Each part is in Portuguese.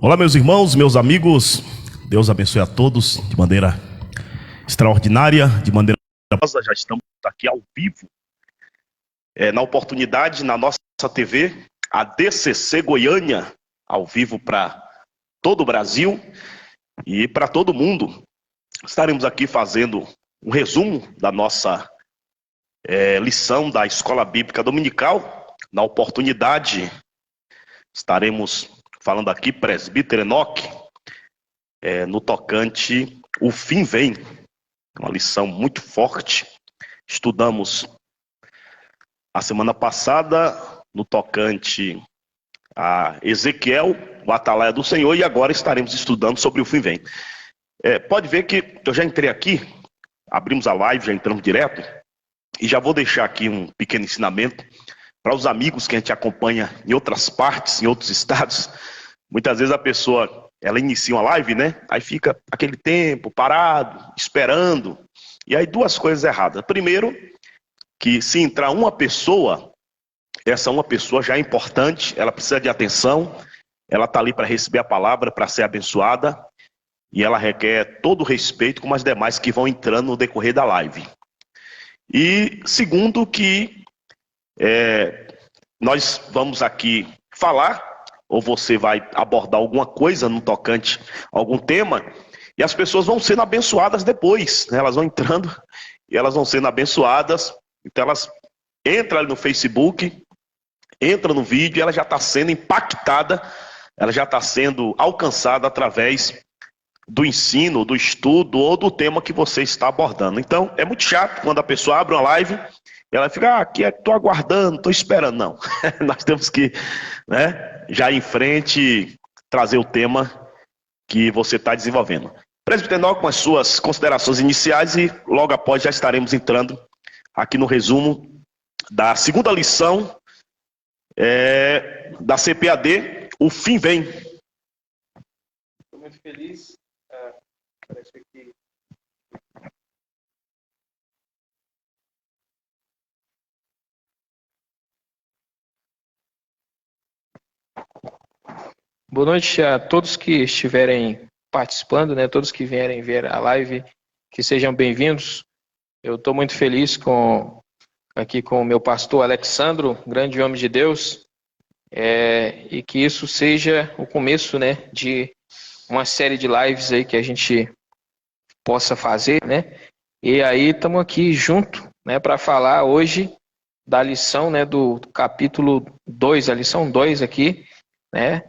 Olá, meus irmãos, meus amigos. Deus abençoe a todos de maneira extraordinária, de maneira... Já estamos aqui ao vivo, na oportunidade, na nossa TV, a DCC Goiânia, ao vivo para todo o Brasil e para todo o mundo. Estaremos aqui fazendo um resumo da nossa lição da Escola Bíblica Dominical. Na oportunidade, estaremos falando aqui, presbítero Enoque, no tocante, o fim vem. Uma lição muito forte. Estudamos a semana passada no tocante a Ezequiel, o Atalaia do Senhor, e agora estaremos estudando sobre o fim vem. Pode ver que eu já entrei aqui, abrimos a live, já entramos direto, e já vou deixar aqui um pequeno ensinamento para os amigos que a gente acompanha em outras partes, em outros estados. Muitas vezes a pessoa, ela inicia uma live, né? Aí fica aquele tempo parado, esperando. E aí duas coisas erradas. Primeiro, que se entrar uma pessoa, essa uma pessoa já é importante, ela precisa de atenção, ela está ali para receber a palavra, para ser abençoada, e ela requer todo o respeito como as demais que vão entrando no decorrer da live. E segundo, que nós vamos aqui falar, ou você vai abordar alguma coisa no tocante a algum tema, e as pessoas vão sendo abençoadas depois, né? Elas vão entrando e elas vão sendo abençoadas. Então elas entram ali no Facebook, entram no vídeo, e ela já está sendo impactada, ela já está sendo alcançada através do ensino, do estudo ou do tema que você está abordando. Então é muito chato quando a pessoa abre uma live e ela fica, aqui estou aguardando, estou esperando. Não, nós temos que, né, já ir em frente, trazer o tema que você está desenvolvendo. Presbítero Enoque, com as suas considerações iniciais, e logo após já estaremos entrando aqui no resumo da segunda lição da CPAD, o fim vem. Estou muito feliz. Parece que... Boa noite a todos que estiverem participando, né? Todos que vierem ver a live, que sejam bem-vindos. Eu estou muito feliz aqui com o meu pastor Alexandro, grande homem de Deus, e que isso seja o começo, né, de uma série de lives aí que a gente possa fazer, né? E aí estamos aqui junto, né, para falar hoje da lição, né, do capítulo 2, a lição 2 aqui, né?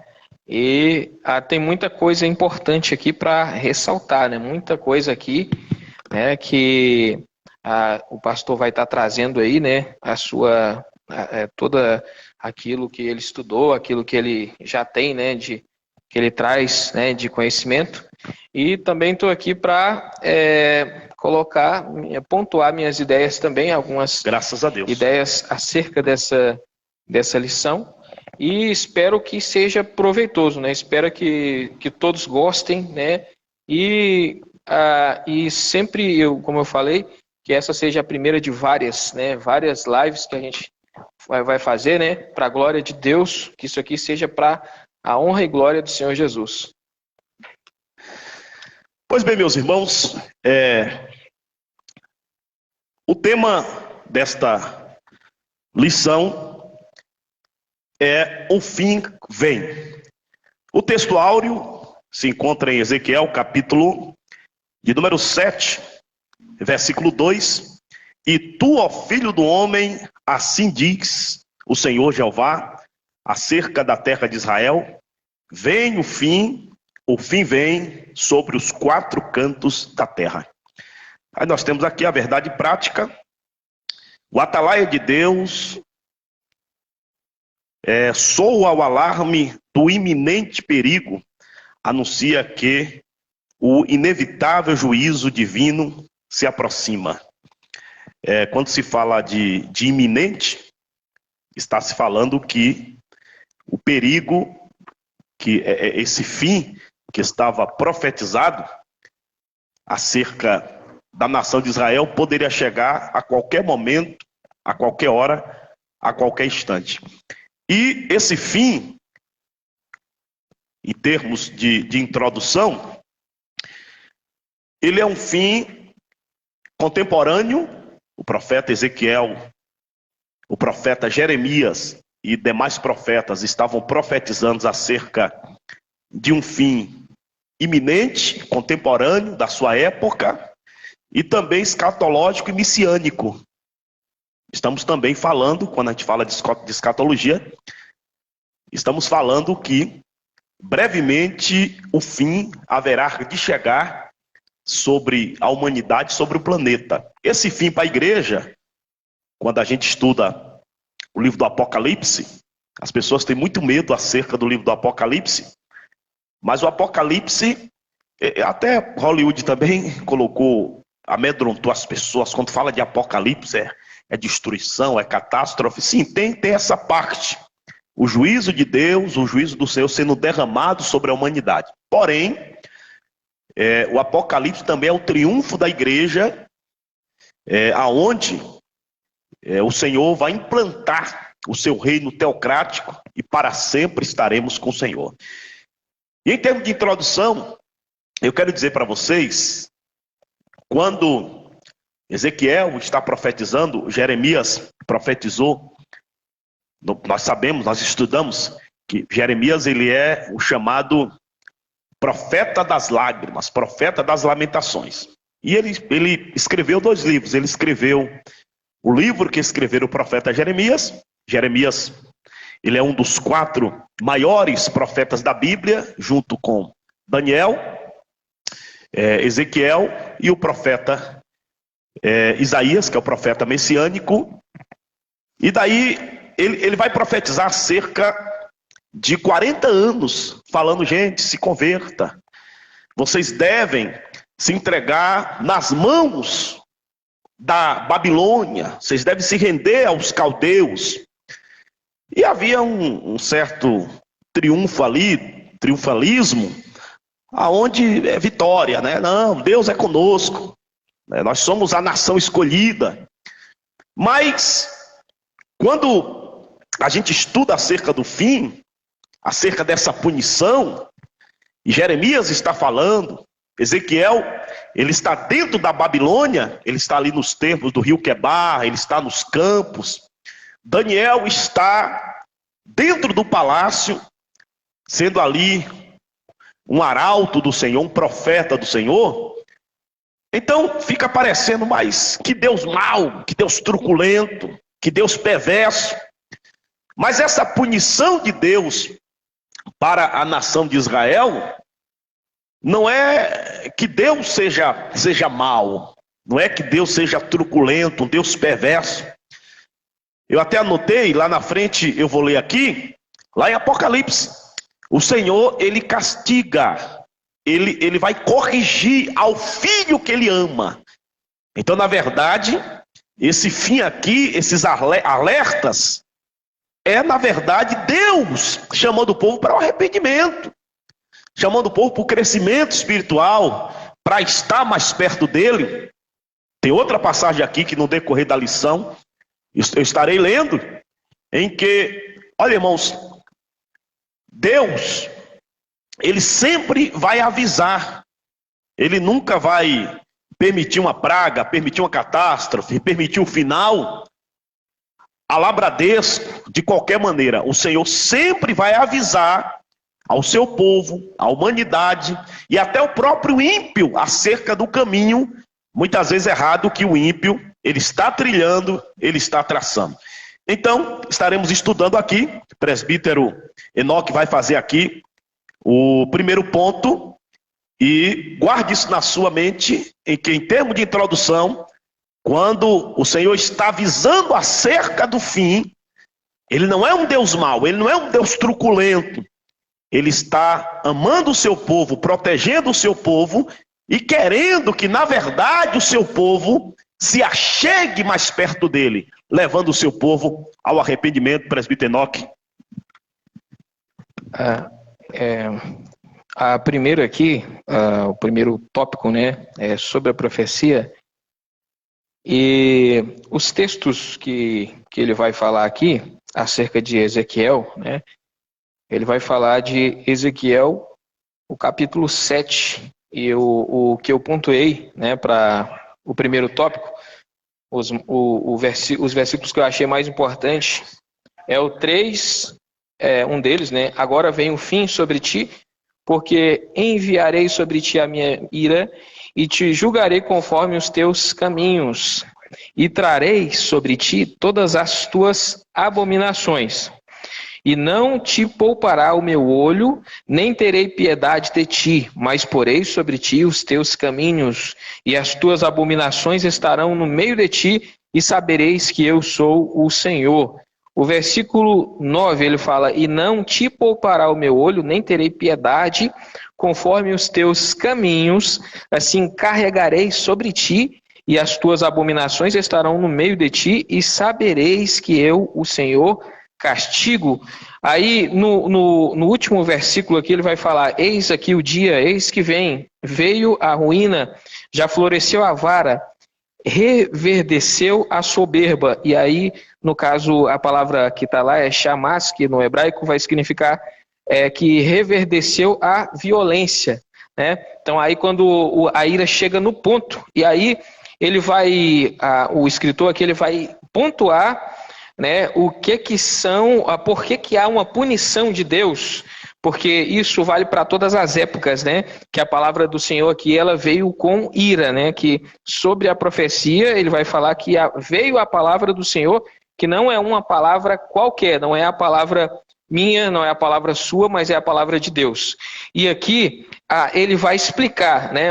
E tem muita coisa importante aqui para ressaltar, né? Muita coisa aqui, né, que o pastor vai estar trazendo aí, né, toda aquilo que ele estudou, aquilo que ele já tem, né, que ele traz, né, de conhecimento. E também estou aqui para pontuar minhas ideias também, algumas Graças a Deus. ideias acerca dessa lição. E espero que seja proveitoso, né? Espero que todos gostem, né? E sempre, como eu falei, que essa seja a primeira de várias, né? Várias lives que a gente vai fazer, né? Para a glória de Deus, que isso aqui seja para a honra e glória do Senhor Jesus. Pois bem, meus irmãos, o tema desta lição o fim vem. O texto áureo se encontra em Ezequiel, capítulo de número 7, versículo 2. E tu, ó filho do homem, assim diz o Senhor Jeová, acerca da terra de Israel: vem o fim vem sobre os quatro cantos da terra. Aí nós temos aqui a verdade prática. O atalaia de Deus soa o alarme do iminente perigo, anuncia que o inevitável juízo divino se aproxima. Quando se fala de iminente, está se falando que o perigo, que esse fim que estava profetizado acerca da nação de Israel, poderia chegar a qualquer momento, a qualquer hora, a qualquer instante. E esse fim em termos de introdução, ele é um fim contemporâneo. O profeta Ezequiel, o profeta Jeremias e demais profetas estavam profetizando acerca de um fim iminente, contemporâneo da sua época, e também escatológico e messiânico. Estamos também falando, quando a gente fala de escatologia, estamos falando que brevemente o fim haverá de chegar sobre a humanidade, sobre o planeta. Esse fim para a igreja, quando a gente estuda o livro do Apocalipse, as pessoas têm muito medo acerca do livro do Apocalipse, mas o Apocalipse, até Hollywood também amedrontou as pessoas quando fala de Apocalipse, é destruição, é catástrofe. Sim, tem essa parte. O juízo de Deus, o juízo do Senhor sendo derramado sobre a humanidade. Porém, o Apocalipse também é o triunfo da igreja, aonde o Senhor vai implantar o seu reino teocrático e para sempre estaremos com o Senhor. E em termos de introdução, eu quero dizer para vocês, quando Ezequiel está profetizando, Jeremias profetizou, nós sabemos, nós estudamos que Jeremias ele é o chamado profeta das lágrimas, profeta das lamentações. E ele escreveu 2 livros. Ele escreveu o livro que escreveu o profeta Jeremias. Jeremias, ele é um dos 4 maiores profetas da Bíblia, junto com Daniel, Ezequiel e o profeta Isaías, que é o profeta messiânico. E daí ele vai profetizar cerca de 40 anos, falando: gente, se converta. Vocês devem se entregar nas mãos da Babilônia. Vocês devem se render aos caldeus. E havia um certo triunfo ali, triunfalismo, aonde é vitória, né? Não, Deus é conosco. Nós somos a nação escolhida. Mas, quando a gente estuda acerca do fim, acerca dessa punição, e Jeremias está falando, Ezequiel, ele está dentro da Babilônia, ele está ali nos termos do rio Quebar, ele está nos campos. Daniel está dentro do palácio, sendo ali um arauto do Senhor, um profeta do Senhor. Então fica parecendo, mas que Deus mau, que Deus truculento, que Deus perverso. Mas essa punição de Deus para a nação de Israel não é que Deus seja mau, não é que Deus seja truculento, um Deus perverso. Eu até anotei lá na frente, eu vou ler aqui, lá em Apocalipse, o Senhor, ele castiga, ele vai corrigir ao filho que ele ama. Então, na verdade, esse fim aqui, esses alertas, na verdade, Deus chamando o povo para o arrependimento, chamando o povo para o crescimento espiritual, para estar mais perto dele. Tem outra passagem aqui que no decorrer da lição eu estarei lendo, em que, olha, irmãos, Deus, ele sempre vai avisar, ele nunca vai permitir uma praga, permitir uma catástrofe, permitir o final alabradesco de qualquer maneira. O Senhor sempre vai avisar ao seu povo, à humanidade e até o próprio ímpio acerca do caminho, muitas vezes errado, que o ímpio ele está trilhando, ele está traçando. Então, estaremos estudando aqui, o presbítero Enoque vai fazer aqui o primeiro ponto, e guarde isso na sua mente, em que em termos de introdução, quando o Senhor está avisando acerca do fim, ele não é um Deus mau, ele não é um Deus truculento, ele está amando o seu povo, protegendo o seu povo e querendo que, na verdade, o seu povo se achegue mais perto dele, levando o seu povo ao arrependimento. Presbítero Enoque. A primeira aqui, o primeiro tópico, né, é sobre a profecia. E os textos que ele vai falar aqui, acerca de Ezequiel, né, Ele vai falar de Ezequiel, o capítulo 7, e o que eu pontuei, né, para o primeiro tópico, os versículos que eu achei mais importantes, é o 3, um deles, né? Agora vem o fim sobre ti, porque enviarei sobre ti a minha ira e te julgarei conforme os teus caminhos, e trarei sobre ti todas as tuas abominações. E não te poupará o meu olho, nem terei piedade de ti, mas porei sobre ti os teus caminhos, e as tuas abominações estarão no meio de ti, e sabereis que eu sou o Senhor. O versículo 9, ele fala, e não te poupará o meu olho, nem terei piedade, conforme os teus caminhos, assim carregarei sobre ti, e as tuas abominações estarão no meio de ti, e sabereis que eu, o Senhor, castigo. Aí no último versículo aqui ele vai falar, eis aqui o dia, eis que vem, veio a ruína, já floresceu a vara, reverdeceu a soberba. E aí, no caso, a palavra que está lá é shamas, que no hebraico vai significar que reverdeceu a violência, né? Então aí quando a ira chega no ponto, e aí ele vai, o escritor aqui ele vai pontuar, né, o que são, por que há uma punição de Deus, porque isso vale para todas as épocas, né, que a palavra do Senhor aqui, ela veio com ira, né, que sobre a profecia, ele vai falar que veio a palavra do Senhor, que não é uma palavra qualquer, não é a palavra minha, não é a palavra sua, mas é a palavra de Deus. E aqui ele vai explicar, né,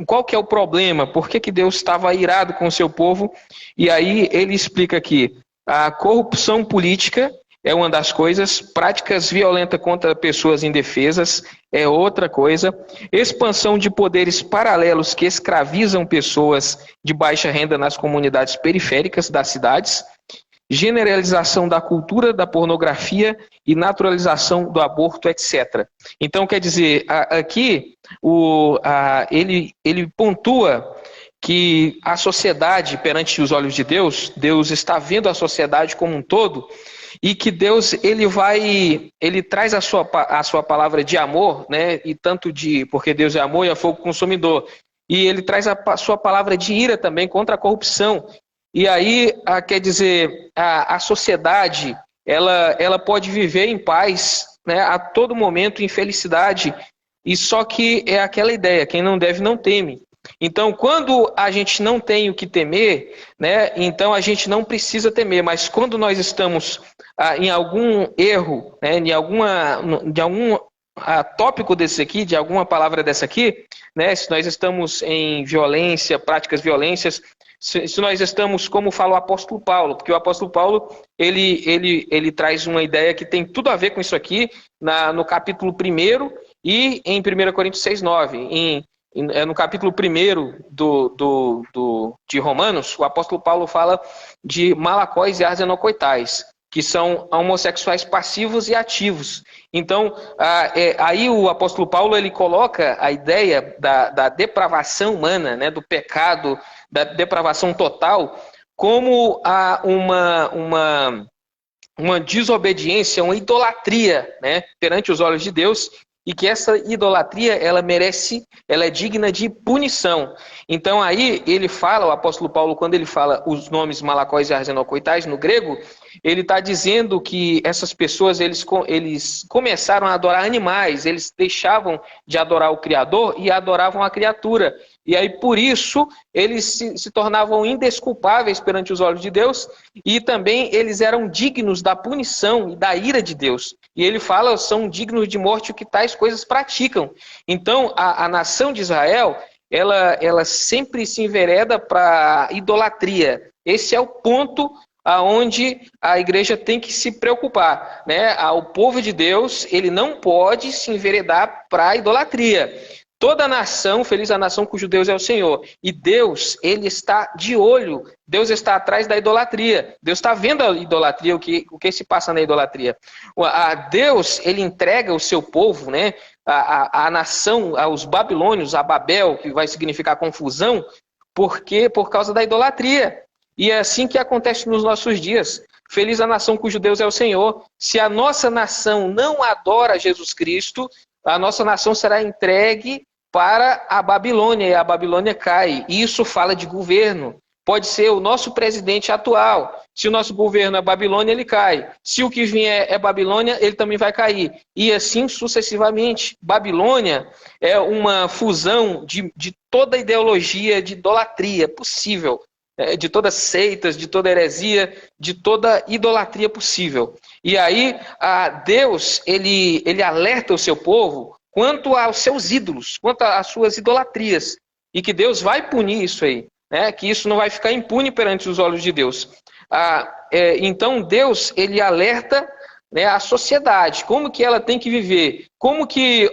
qual que é o problema, por que Deus estava irado com o seu povo, e aí ele explica aqui, a corrupção política é uma das coisas, práticas violentas contra pessoas indefesas é outra coisa, expansão de poderes paralelos que escravizam pessoas de baixa renda nas comunidades periféricas das cidades, generalização da cultura da pornografia e naturalização do aborto, etc. Então, quer dizer, aqui ele pontua que a sociedade, perante os olhos de Deus, Deus está vendo a sociedade como um todo, e que Deus ele traz a sua palavra de amor, né? E tanto porque Deus é amor e é fogo consumidor, e ele traz a sua palavra de ira também contra a corrupção. E aí, quer dizer, a sociedade, ela pode viver em paz, né? A todo momento em felicidade, e só que é aquela ideia, quem não deve não teme. Então, quando a gente não tem o que temer, né, então a gente não precisa temer, mas quando nós estamos em algum erro, né, de algum tópico desse aqui, de alguma palavra dessa aqui, né, se nós estamos em violência, práticas violências, se nós estamos, como fala o apóstolo Paulo, porque o apóstolo Paulo, ele traz uma ideia que tem tudo a ver com isso aqui, no capítulo 1 e em 1 Coríntios 6:9, no capítulo 1 de Romanos, o apóstolo Paulo fala de malacóis e arsenocoitais, que são homossexuais passivos e ativos. Então, aí o apóstolo Paulo ele coloca a ideia da depravação humana, né, do pecado, da depravação total, como uma desobediência, uma idolatria, né, perante os olhos de Deus, e que essa idolatria, ela é digna de punição. Então aí ele fala, o apóstolo Paulo, quando ele fala os nomes malacóis e arsenocoitais no grego, ele está dizendo que essas pessoas, eles começaram a adorar animais, eles deixavam de adorar o Criador e adoravam a criatura. E aí, por isso, eles se tornavam indesculpáveis perante os olhos de Deus, e também eles eram dignos da punição e da ira de Deus. E ele fala, são dignos de morte o que tais coisas praticam. Então, a nação de Israel, ela sempre se envereda para idolatria. Esse é o ponto aonde a igreja tem que se preocupar, né? O povo de Deus, ele não pode se enveredar para a idolatria. Toda nação, feliz a nação cujo Deus é o Senhor. E Deus, ele está de olho. Deus está atrás da idolatria. Deus está vendo a idolatria, o que se passa na idolatria. Deus, ele entrega o seu povo, né, a nação, aos babilônios, a Babel, que vai significar confusão, por causa da idolatria. E é assim que acontece nos nossos dias. feliz a nação cujo Deus é o Senhor. Se a nossa nação não adora Jesus Cristo, a nossa nação será entregue para a Babilônia, e a Babilônia cai. E isso fala de governo. Pode ser o nosso presidente atual. Se o nosso governo é Babilônia, ele cai. Se o que vier é Babilônia, ele também vai cair. E assim sucessivamente. Babilônia é uma fusão de toda ideologia de idolatria possível. De todas seitas, de toda heresia, de toda idolatria possível. E aí, Deus, ele alerta o seu povo quanto aos seus ídolos, quanto às suas idolatrias. E que Deus vai punir isso aí. Que isso não vai ficar impune perante os olhos de Deus. Então Deus, ele alerta a sociedade, como que ela tem que viver, como que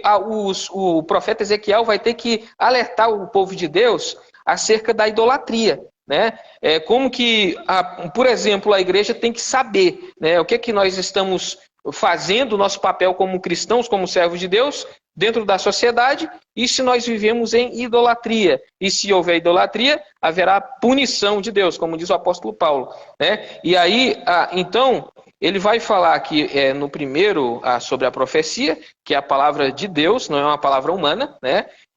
o profeta Ezequiel vai ter que alertar o povo de Deus acerca da idolatria. Como que, por exemplo, a igreja tem que saber o que nós estamos fazendo, o nosso papel como cristãos, como servos de Deus, dentro da sociedade, e se nós vivemos em idolatria. E se houver idolatria, haverá punição de Deus, como diz o apóstolo Paulo. E aí, então, ele vai falar aqui no primeiro sobre a profecia, que é a palavra de Deus, não é uma palavra humana,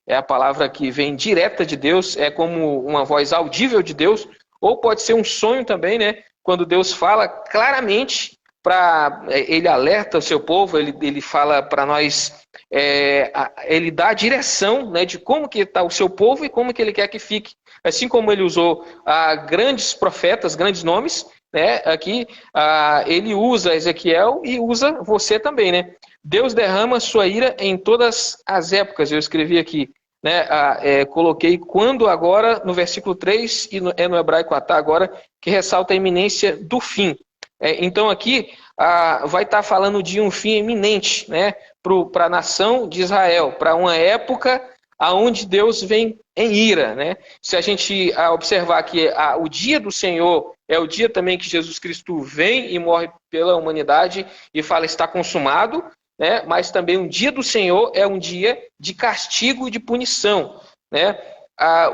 é a palavra que vem direta de Deus, é como uma voz audível de Deus, ou pode ser um sonho também, quando Deus fala claramente, ele alerta o seu povo, ele fala para nós, ele dá a direção de como que está o seu povo e como que ele quer que fique. Assim como ele usou grandes profetas, grandes nomes, aqui ele usa Ezequiel e usa você também. Deus derrama sua ira em todas as épocas. Eu escrevi aqui, coloquei quando agora, no versículo 3, e no hebraico atá agora, que ressalta a iminência do fim. Então aqui vai estar falando de um fim iminente, para a nação de Israel, para uma época onde Deus vem em ira. Se a gente observar que o dia do Senhor é o dia também que Jesus Cristo vem e morre pela humanidade e fala está consumado, mas também o dia do Senhor é um dia de castigo e de punição.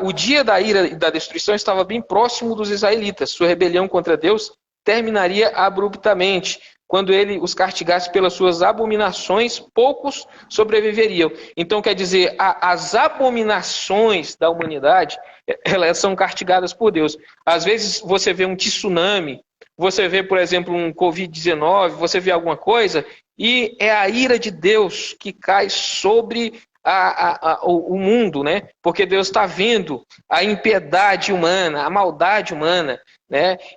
O dia da ira e da destruição estava bem próximo dos israelitas. Sua rebelião contra Deus terminaria abruptamente. Quando ele os castigasse pelas suas abominações, poucos sobreviveriam. Então, quer dizer, as abominações da humanidade, elas são castigadas por Deus. Às vezes você vê um tsunami, você vê, por exemplo, um Covid-19, você vê alguma coisa, e é a ira de Deus que cai sobre o mundo, porque Deus está vendo a impiedade humana, a maldade humana,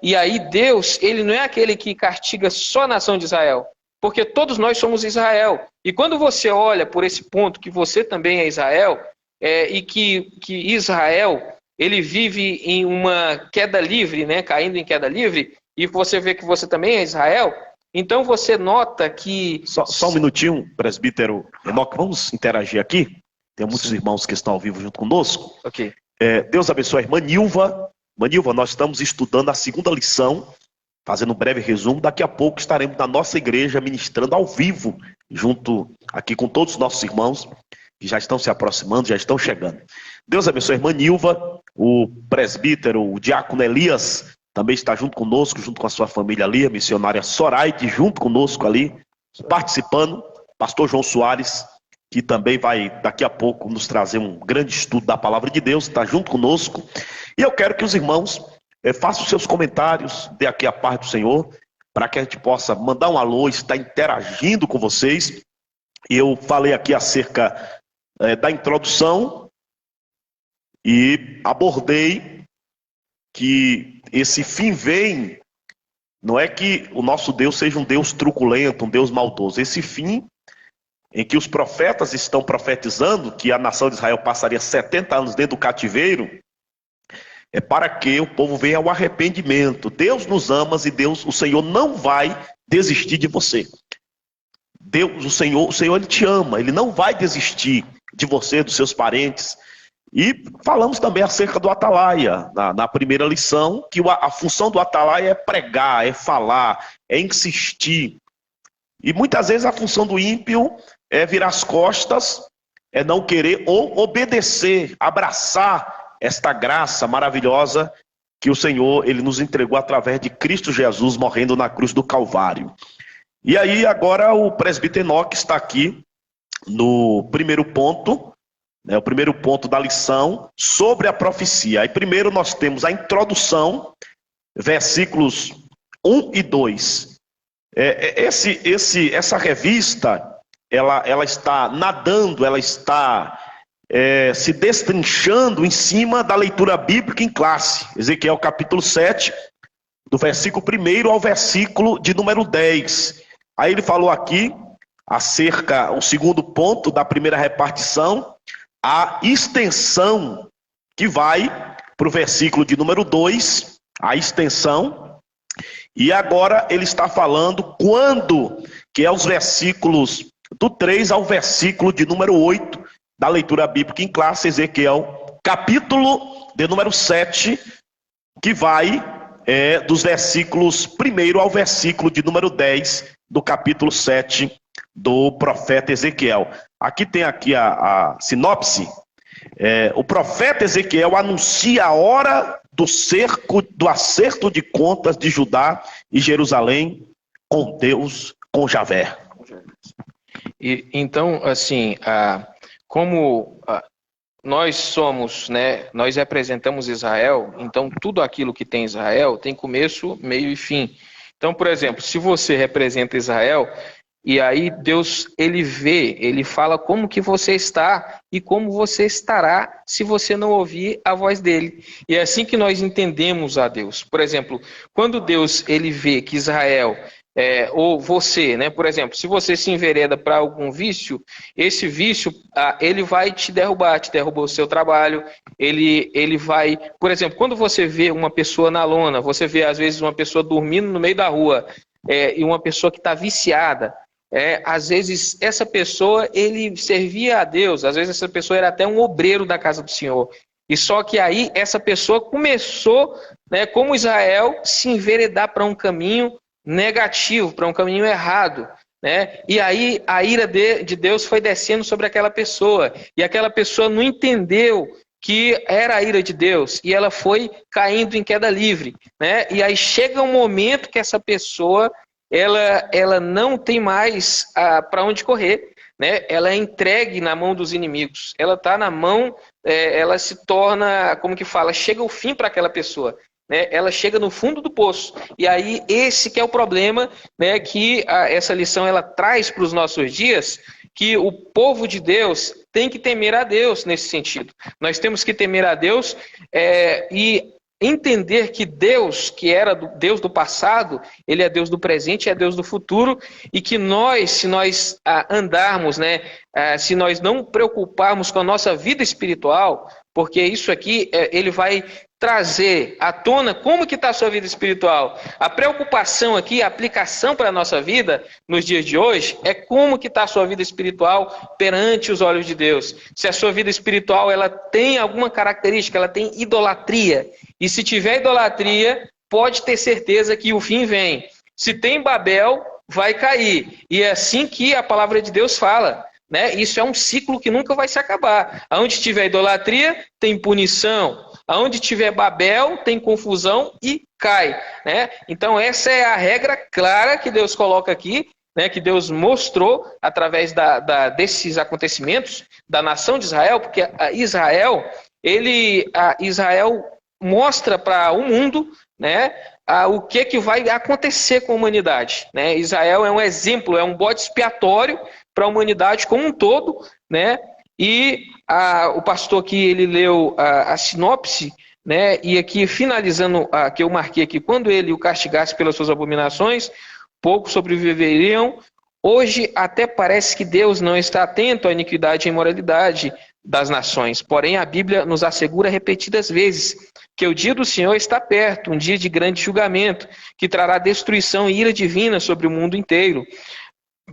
e aí Deus, ele não é aquele que castiga só a nação de Israel, porque todos nós somos Israel, e quando você olha por esse ponto que você também é Israel, e que Israel, ele vive em uma queda livre, caindo em queda livre, e você vê que você também é Israel, então você nota que... Só um minutinho, presbítero Enoque, vamos interagir aqui. Tem muitos irmãos que estão ao vivo junto conosco. Ok. Deus abençoe a irmã Nilva. Irmã Nilva, nós estamos estudando a segunda lição, fazendo um breve resumo. Daqui a pouco estaremos na nossa igreja ministrando ao vivo, junto aqui com todos os nossos irmãos, que já estão se aproximando, já estão chegando. Deus abençoe a irmã Nilva, o presbítero, o diácono Elias, também está junto conosco, junto com a sua família ali, a missionária Soraide, junto conosco ali, participando. Pastor João Soares, que também vai daqui a pouco nos trazer um grande estudo da palavra de Deus, está junto conosco. E eu quero que os irmãos façam seus comentários, dê aqui a paz do Senhor, para que a gente possa mandar um alô, estar interagindo com vocês. Eu falei aqui acerca da introdução e abordei que esse fim vem, não é que o nosso Deus seja um Deus truculento, um Deus maldoso. Esse fim em que os profetas estão profetizando que a nação de Israel passaria 70 anos dentro do cativeiro, é para que o povo venha ao arrependimento. Deus nos ama e o Senhor não vai desistir de você. O Senhor ele te ama, ele não vai desistir de você, dos seus parentes. E falamos também acerca do atalaia, na primeira lição, que a função do atalaia é pregar, é falar, é insistir. E muitas vezes a função do ímpio é virar as costas, é não querer ou obedecer, abraçar esta graça maravilhosa que o Senhor ele nos entregou através de Cristo Jesus morrendo na cruz do Calvário. E aí agora o presbítero Enoque está aqui no primeiro ponto, né, o primeiro ponto da lição sobre a profecia. Aí primeiro nós temos a introdução, versículos 1 e 2. Essa revista, ela está nadando, ela está se destrinchando em cima da leitura bíblica em classe. Ezequiel capítulo 7, do versículo 1 ao versículo de número 10. Aí ele falou aqui, o segundo ponto da primeira repartição, a extensão que vai para o versículo de número 2, a extensão. E agora ele está falando quando, que é os versículos do 3 ao versículo de número 8, da leitura bíblica em classe, Ezequiel, capítulo de número 7, que vai dos versículos 1 ao versículo de número 10, do capítulo 7 do profeta Ezequiel. Aqui tem a sinopse. O profeta Ezequiel anuncia a hora do acerto de contas de Judá e Jerusalém com Deus, com Javé. E, então, assim, como nós somos, né, nós representamos Israel, então tudo aquilo que tem Israel tem começo, meio e fim. Então, por exemplo, se você representa Israel, e aí Deus, ele fala como que você está e como você estará se você não ouvir a voz dele. E é assim que nós entendemos a Deus. Por exemplo, quando Deus, ele vê que Israel, ou você, né, por exemplo, se você se envereda para algum vício, esse vício, ele vai te derrubar o seu trabalho, ele vai, por exemplo, quando você vê uma pessoa na lona, você vê às vezes uma pessoa dormindo no meio da rua, e uma pessoa que está viciada, às vezes essa pessoa, ele servia a Deus, às vezes essa pessoa era até um obreiro da casa do Senhor, e só que aí essa pessoa começou, né, como Israel, se enveredar para um caminho negativo, para um caminho errado, né? E aí a ira de Deus foi descendo sobre aquela pessoa, e aquela pessoa não entendeu que era a ira de Deus, e ela foi caindo em queda livre, né? E aí chega um momento que essa pessoa ela não tem mais para onde correr, né? Ela é entregue na mão dos inimigos, ela está na mão, ela se torna, como que fala, chega o fim para aquela pessoa, né? Ela chega no fundo do poço, e aí esse que é o problema, né, que essa lição ela traz para os nossos dias, que o povo de Deus tem que temer a Deus nesse sentido. Nós temos que temer a Deus e entender que Deus, que era Deus do passado, Ele é Deus do presente, é Deus do futuro, e que nós, se nós andarmos, né, se nós não preocuparmos com a nossa vida espiritual, porque isso aqui, ele vai trazer à tona como que está a sua vida espiritual. A preocupação aqui, a aplicação para a nossa vida nos dias de hoje, é como que está a sua vida espiritual perante os olhos de Deus. Se a sua vida espiritual ela tem alguma característica, ela tem idolatria. E se tiver idolatria, pode ter certeza que o fim vem. Se tem Babel, vai cair. E é assim que a palavra de Deus fala, né? Isso é um ciclo que nunca vai se acabar. Aonde tiver idolatria, tem punição. Aonde tiver Babel, tem confusão e cai, né? Então essa é a regra clara que Deus coloca aqui, né? Que Deus mostrou através desses acontecimentos da nação de Israel, porque Israel mostra para o mundo, né, o que vai acontecer com a humanidade, né? Israel é um exemplo, é um bode expiatório para a humanidade como um todo, né? E o pastor aqui, ele leu a sinopse, né? E aqui, finalizando, que eu marquei aqui, quando ele o castigasse pelas suas abominações, poucos sobreviveriam. Hoje até parece que Deus não está atento à iniquidade e imoralidade das nações. Porém, a Bíblia nos assegura repetidas vezes que o dia do Senhor está perto, um dia de grande julgamento, que trará destruição e ira divina sobre o mundo inteiro.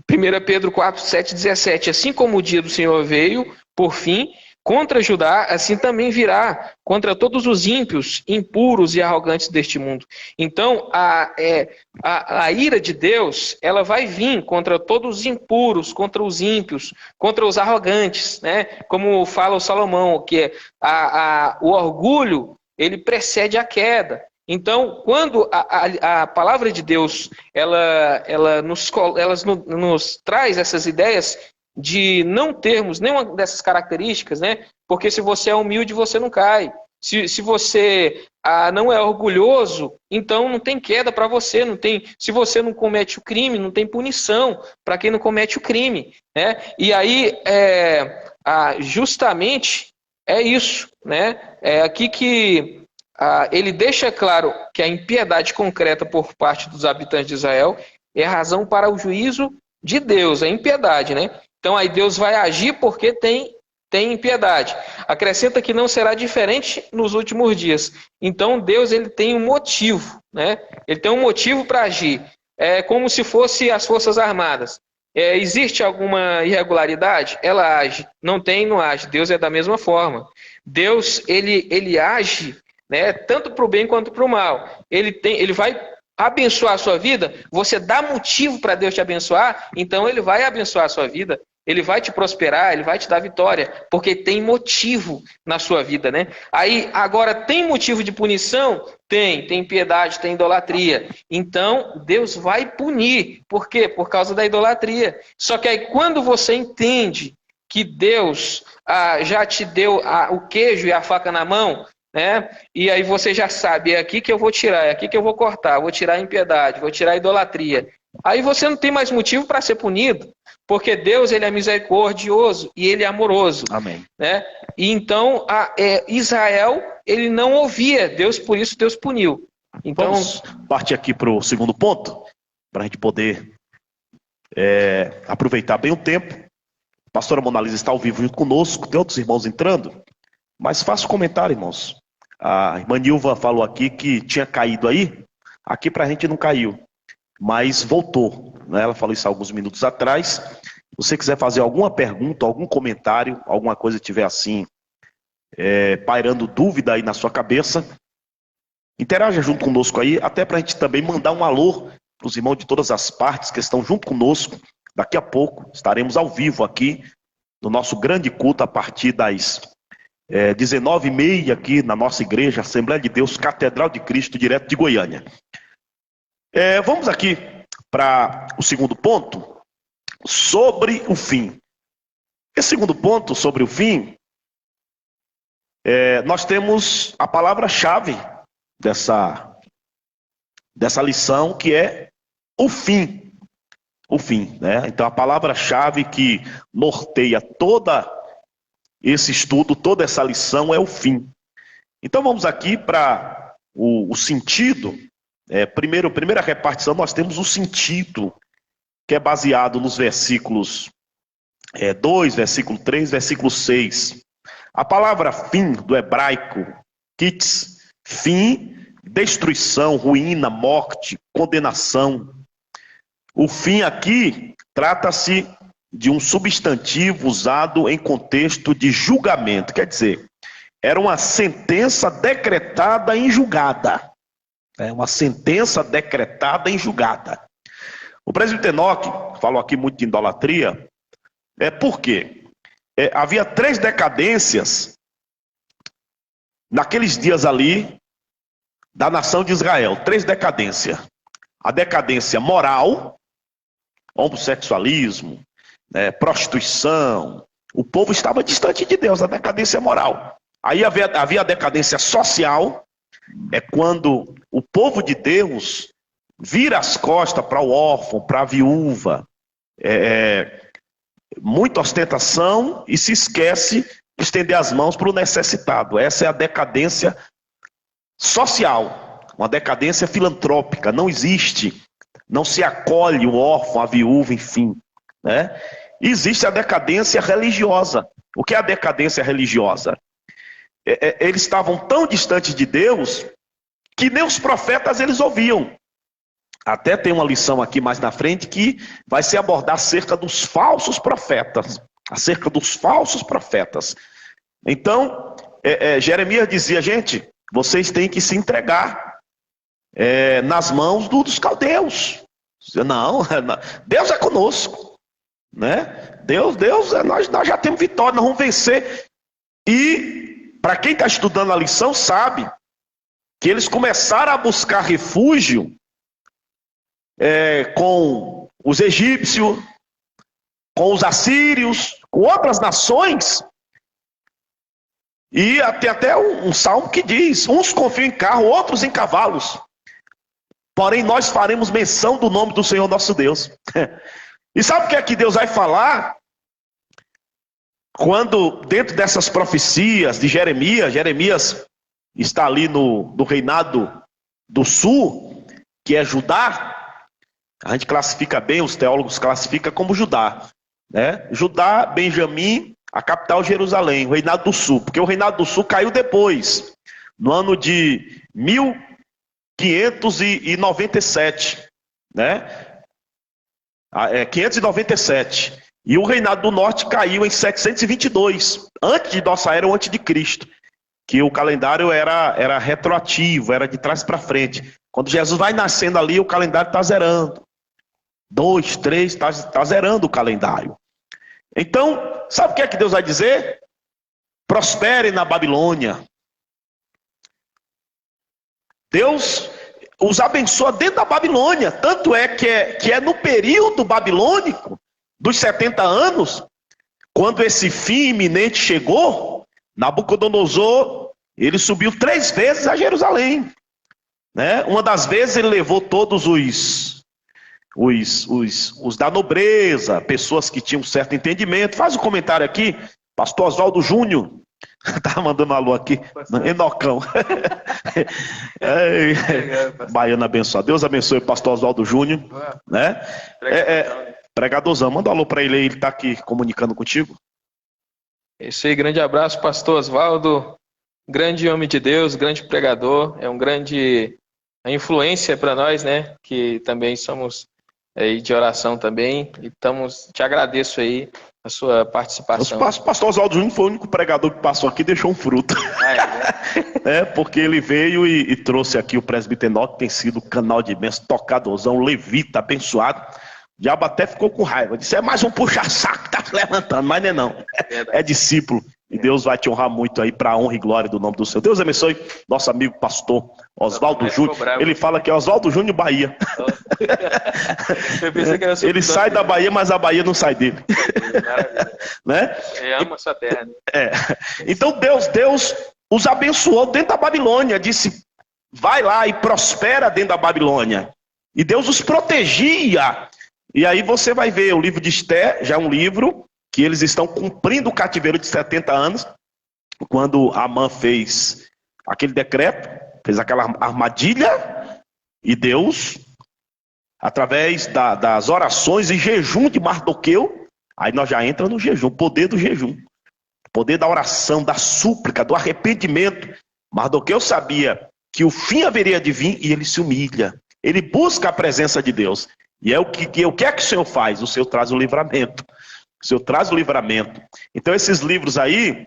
1 Pedro 4, 7, 17. Assim como o dia do Senhor veio, por fim, contra Judá, assim também virá contra todos os ímpios, impuros e arrogantes deste mundo. Então, a ira de Deus, ela vai vir contra todos os impuros, contra os ímpios, contra os arrogantes, né? Como fala o Salomão, que o orgulho ele precede a queda. Então, quando a palavra de Deus ela nos traz essas ideias de não termos nenhuma dessas características, né? Porque se você é humilde, você não cai. Se você não é orgulhoso, então não tem queda para você, não tem. Se você não comete o crime, não tem punição para quem não comete o crime, né? E aí, justamente é isso, né? É aqui que ele deixa claro que a impiedade concreta por parte dos habitantes de Israel é razão para o juízo de Deus, a impiedade, né? Então aí Deus vai agir porque tem impiedade. Acrescenta que não será diferente nos últimos dias. Então Deus ele tem um motivo, né? Ele tem um motivo para agir. É como se fosse as Forças Armadas. Existe alguma irregularidade? Ela age. Não tem, não age. Deus é da mesma forma. Deus ele age, né, tanto para o bem quanto para o mal. Ele vai abençoar a sua vida, você dá motivo para Deus te abençoar, então ele vai abençoar a sua vida, ele vai te prosperar, ele vai te dar vitória, porque tem motivo na sua vida, né? Aí, agora, tem motivo de punição? Tem piedade, tem idolatria. Então, Deus vai punir. Por quê? Por causa da idolatria. Só que aí, quando você entende que Deus já te deu o queijo e a faca na mão, né? E aí você já sabe, é aqui que eu vou tirar, é aqui que eu vou cortar, vou tirar a impiedade, vou tirar a idolatria. Aí você não tem mais motivo para ser punido, porque Deus ele é misericordioso e ele é amoroso. Amém. Né? E então Israel ele não ouvia Deus, por isso Deus puniu. Então, vamos partir aqui para o segundo ponto, para a gente poder aproveitar bem o tempo. A pastora Mona Lisa está ao vivo junto conosco, tem outros irmãos entrando. Mas faça um comentário, irmãos. A irmã Nilva falou aqui que tinha caído aí. Aqui para a gente não caiu, mas voltou, né? Ela falou isso há alguns minutos atrás. Se você quiser fazer alguma pergunta, algum comentário, alguma coisa tiver assim, pairando dúvida aí na sua cabeça, interaja junto conosco aí, até para a gente também mandar um alô para os irmãos de todas as partes que estão junto conosco. Daqui a pouco estaremos ao vivo aqui no nosso grande culto a partir das 19h30 aqui na nossa igreja, Assembleia de Deus, Catedral de Cristo, direto de Goiânia. Vamos aqui para o segundo ponto, sobre o fim. Esse segundo ponto, sobre o fim, nós temos a palavra-chave dessa lição, que é o fim. O fim, né? Então a palavra-chave que norteia toda esse estudo, toda essa lição é o fim. Então vamos aqui para o sentido. Primeira repartição, nós temos o sentido, que é baseado nos versículos 2, versículo 3, versículo 6. A palavra fim, do hebraico, kits, fim, destruição, ruína, morte, condenação. O fim aqui trata-se de um substantivo usado em contexto de julgamento. Quer dizer, era uma sentença decretada em julgada. Uma sentença decretada em julgada. O presbítero Enoque falou aqui muito de idolatria. Por quê? Havia 3 decadências naqueles dias ali da nação de Israel. 3 decadências. A decadência moral, homossexualismo, prostituição. O povo estava distante de Deus, a decadência moral. Aí havia a decadência social, quando o povo de Deus vira as costas para o órfão, para a viúva, muita ostentação e se esquece de estender as mãos para o necessitado. Essa é a decadência social, uma decadência filantrópica. Não existe, não se acolhe o órfão, a viúva, enfim, né? Existe a decadência religiosa. O que é a decadência religiosa? Eles estavam tão distantes de Deus que nem os profetas eles ouviam. Até tem uma lição aqui mais na frente que vai se abordar acerca dos falsos profetas. Acerca dos falsos profetas. Então, Jeremias dizia, gente, vocês têm que se entregar nas mãos dos caldeus. Não, Deus é conosco. Né? Deus, nós já temos vitória, nós vamos vencer. E para quem está estudando a lição sabe que eles começaram a buscar refúgio com os egípcios, com os assírios, com outras nações. E tem até um salmo que diz: uns confiam em carro, outros em cavalos. Porém, nós faremos menção do nome do Senhor nosso Deus. E sabe o que é que Deus vai falar? Quando, dentro dessas profecias de Jeremias está ali no reinado do sul, que é Judá. A gente classifica bem, os teólogos classificam como Judá, né? Judá, Benjamim, a capital Jerusalém, o reinado do sul, porque o reinado do sul caiu depois, no ano de 1597, né? 597. E o reinado do norte caiu em 722, antes de nossa era ou antes de Cristo, que o calendário era retroativo, era de trás para frente. Quando Jesus vai nascendo ali, o calendário está zerando. 2, 3, está zerando o calendário. Então, sabe o que é que Deus vai dizer? Prospere na Babilônia. Deus os abençoa dentro da Babilônia. Tanto é que é no período babilônico, dos 70 anos, quando esse fim iminente chegou, Nabucodonosor, ele subiu 3 vezes a Jerusalém, né? Uma das vezes ele levou todos os da nobreza, pessoas que tinham certo entendimento. Faz um comentário aqui, pastor Oswaldo Júnior, tá mandando um alô aqui, Enocão. Baiano abençoado. Deus abençoe o pastor Oswaldo Júnior, né? Pregadorzão, manda um alô para ele aí, ele está aqui comunicando contigo. Isso aí, grande abraço, pastor Oswaldo, grande homem de Deus, grande pregador, é um grande influência para nós, né, que também somos aí de oração também, e te agradeço aí a sua participação. O pastor Oswaldo Júnior foi o único pregador que passou aqui e deixou um fruto. Porque ele veio e trouxe aqui o presbítero Enoque, que tem sido canal de bênção, tocadorzão, levita, abençoado. O diabo até ficou com raiva. Disse: é mais um puxa-saco que tá se levantando. Mas não. É discípulo. E Deus vai te honrar muito aí para a honra e glória do nome do Senhor. Deus abençoe nosso amigo pastor Oswaldo Júnior. Ele fala que é Oswaldo Júnior Bahia. Eu pensei que era ele sai da Bahia, mas a Bahia não sai dele. Né? Ele ama essa terra. Né? Então Deus os abençoou dentro da Babilônia. Disse: vai lá e prospera dentro da Babilônia. E Deus os protegia. E aí você vai ver o livro de Esté, já é um livro que eles estão cumprindo o cativeiro de 70 anos, quando Amã fez aquele decreto, fez aquela armadilha, e Deus, através das orações e jejum de Mardoqueu, aí nós já entramos no jejum, o poder do jejum, o poder da oração, da súplica, do arrependimento. Mardoqueu sabia que o fim haveria de vir e ele se humilha, ele busca a presença de Deus. E o que é que o Senhor faz? O Senhor traz o livramento. O Senhor traz o livramento. Então esses livros aí,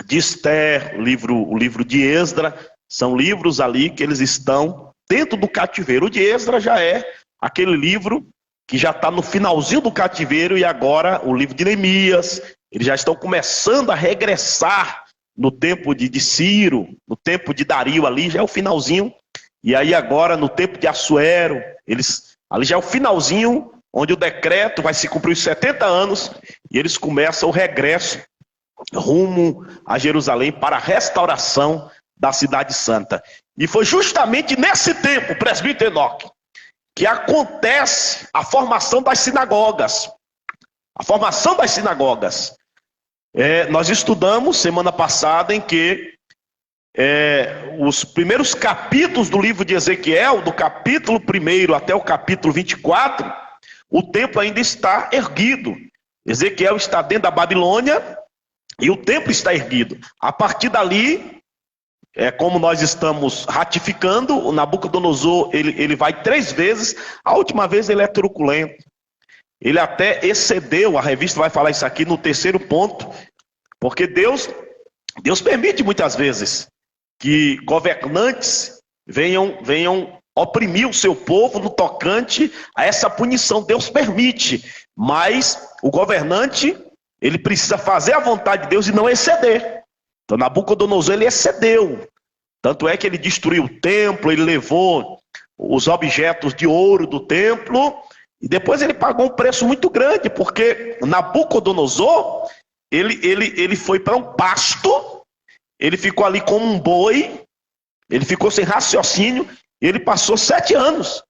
de Esther, o livro de Esdra, são livros ali que eles estão dentro do cativeiro. O de Esdra já é aquele livro que já está no finalzinho do cativeiro, e agora o livro de Neemias, eles já estão começando a regressar no tempo de Ciro, no tempo de Dario ali, já é o finalzinho. E aí agora no tempo de Assuero, ali já é o finalzinho, onde o decreto vai se cumprir os 70 anos, e eles começam o regresso rumo a Jerusalém para a restauração da cidade santa. E foi justamente nesse tempo, presbítero Enoque, que acontece a formação das sinagogas. A formação das sinagogas. Nós estudamos semana passada em que os primeiros capítulos do livro de Ezequiel, do capítulo 1 até o capítulo 24, o templo ainda está erguido. Ezequiel está dentro da Babilônia e o templo está erguido. A partir dali, como nós estamos ratificando, o Nabucodonosor ele vai 3 vezes. A última vez ele é truculento. Ele até excedeu, a revista vai falar isso aqui no 3º ponto, porque Deus permite muitas vezes que governantes venham oprimir o seu povo no tocante a essa punição. Deus permite, mas o governante, ele precisa fazer a vontade de Deus e não exceder. Então Nabucodonosor, ele excedeu. Tanto é que ele destruiu o templo, ele levou os objetos de ouro do templo, e depois ele pagou um preço muito grande, porque Nabucodonosor, ele foi para um pasto, ele ficou ali como um boi, ele ficou sem raciocínio, e ele passou 7 anos,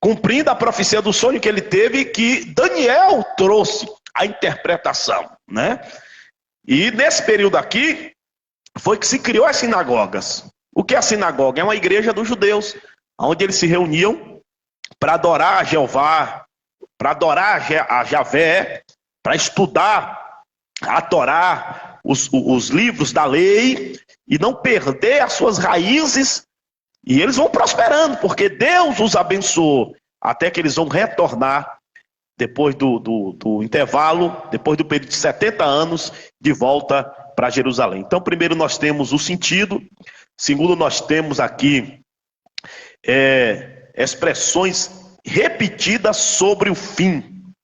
cumprindo a profecia do sonho que ele teve, que Daniel trouxe a interpretação, né? E nesse período aqui, foi que se criou as sinagogas. O que é a sinagoga? É uma igreja dos judeus, onde eles se reuniam para adorar a Jeová, para adorar a Javé, para estudar a Torá, os livros da lei, e não perder as suas raízes, e eles vão prosperando, porque Deus os abençoou, até que eles vão retornar, depois do intervalo, depois do período de 70 anos, de volta para Jerusalém. Então, primeiro nós temos o sentido, segundo nós temos aqui expressões repetidas sobre o fim. O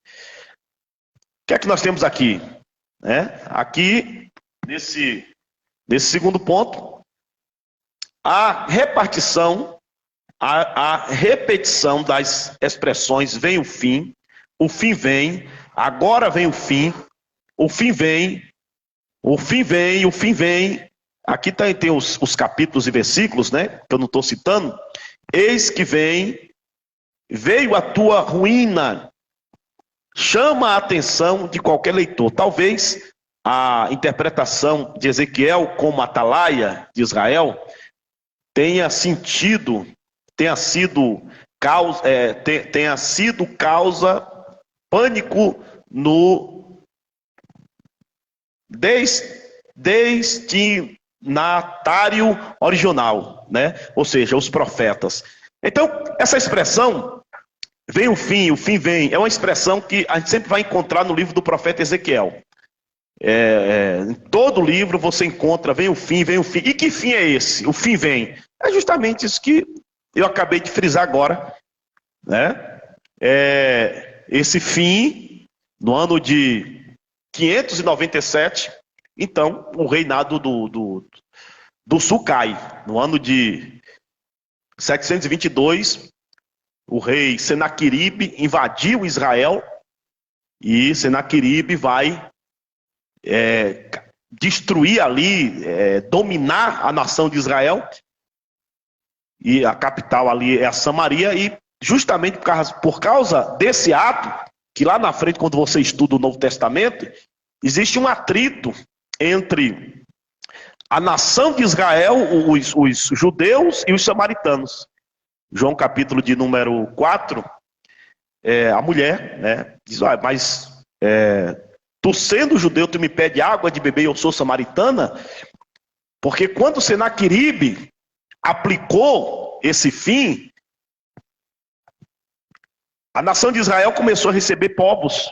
que é que nós temos aqui? Aqui, nesse segundo ponto, a repartição, a repetição das expressões vem o fim vem, agora vem o fim vem, o fim vem, o fim vem. Aqui tem os capítulos e versículos, né? Que eu não estou citando. Eis que vem, veio a tua ruína. Chama a atenção de qualquer leitor. Talvez a interpretação de Ezequiel como atalaia de Israel tenha sido causa pânico no destinatário original, né? Ou seja, os profetas. Então, essa expressão, vem o fim vem, é uma expressão que a gente sempre vai encontrar no livro do profeta Ezequiel. Em todo livro você encontra, vem o fim. E que fim é esse? O fim vem. É justamente isso que eu acabei de frisar agora, né? Esse fim, no ano de 597, então, o reinado do sul cai. No ano de 722, o rei Senaqueribe invadiu Israel, e Senaqueribe vai destruir ali, dominar a nação de Israel, e a capital ali é a Samaria, e justamente por causa desse ato, que lá na frente, quando você estuda o Novo Testamento, existe um atrito entre a nação de Israel, os judeus e os samaritanos. João capítulo de número 4, a mulher, né, diz, mas tu sendo judeu, tu me pede água de beber e eu sou samaritana? Porque quando Senaqueribe aplicou esse fim, a nação de Israel começou a receber povos,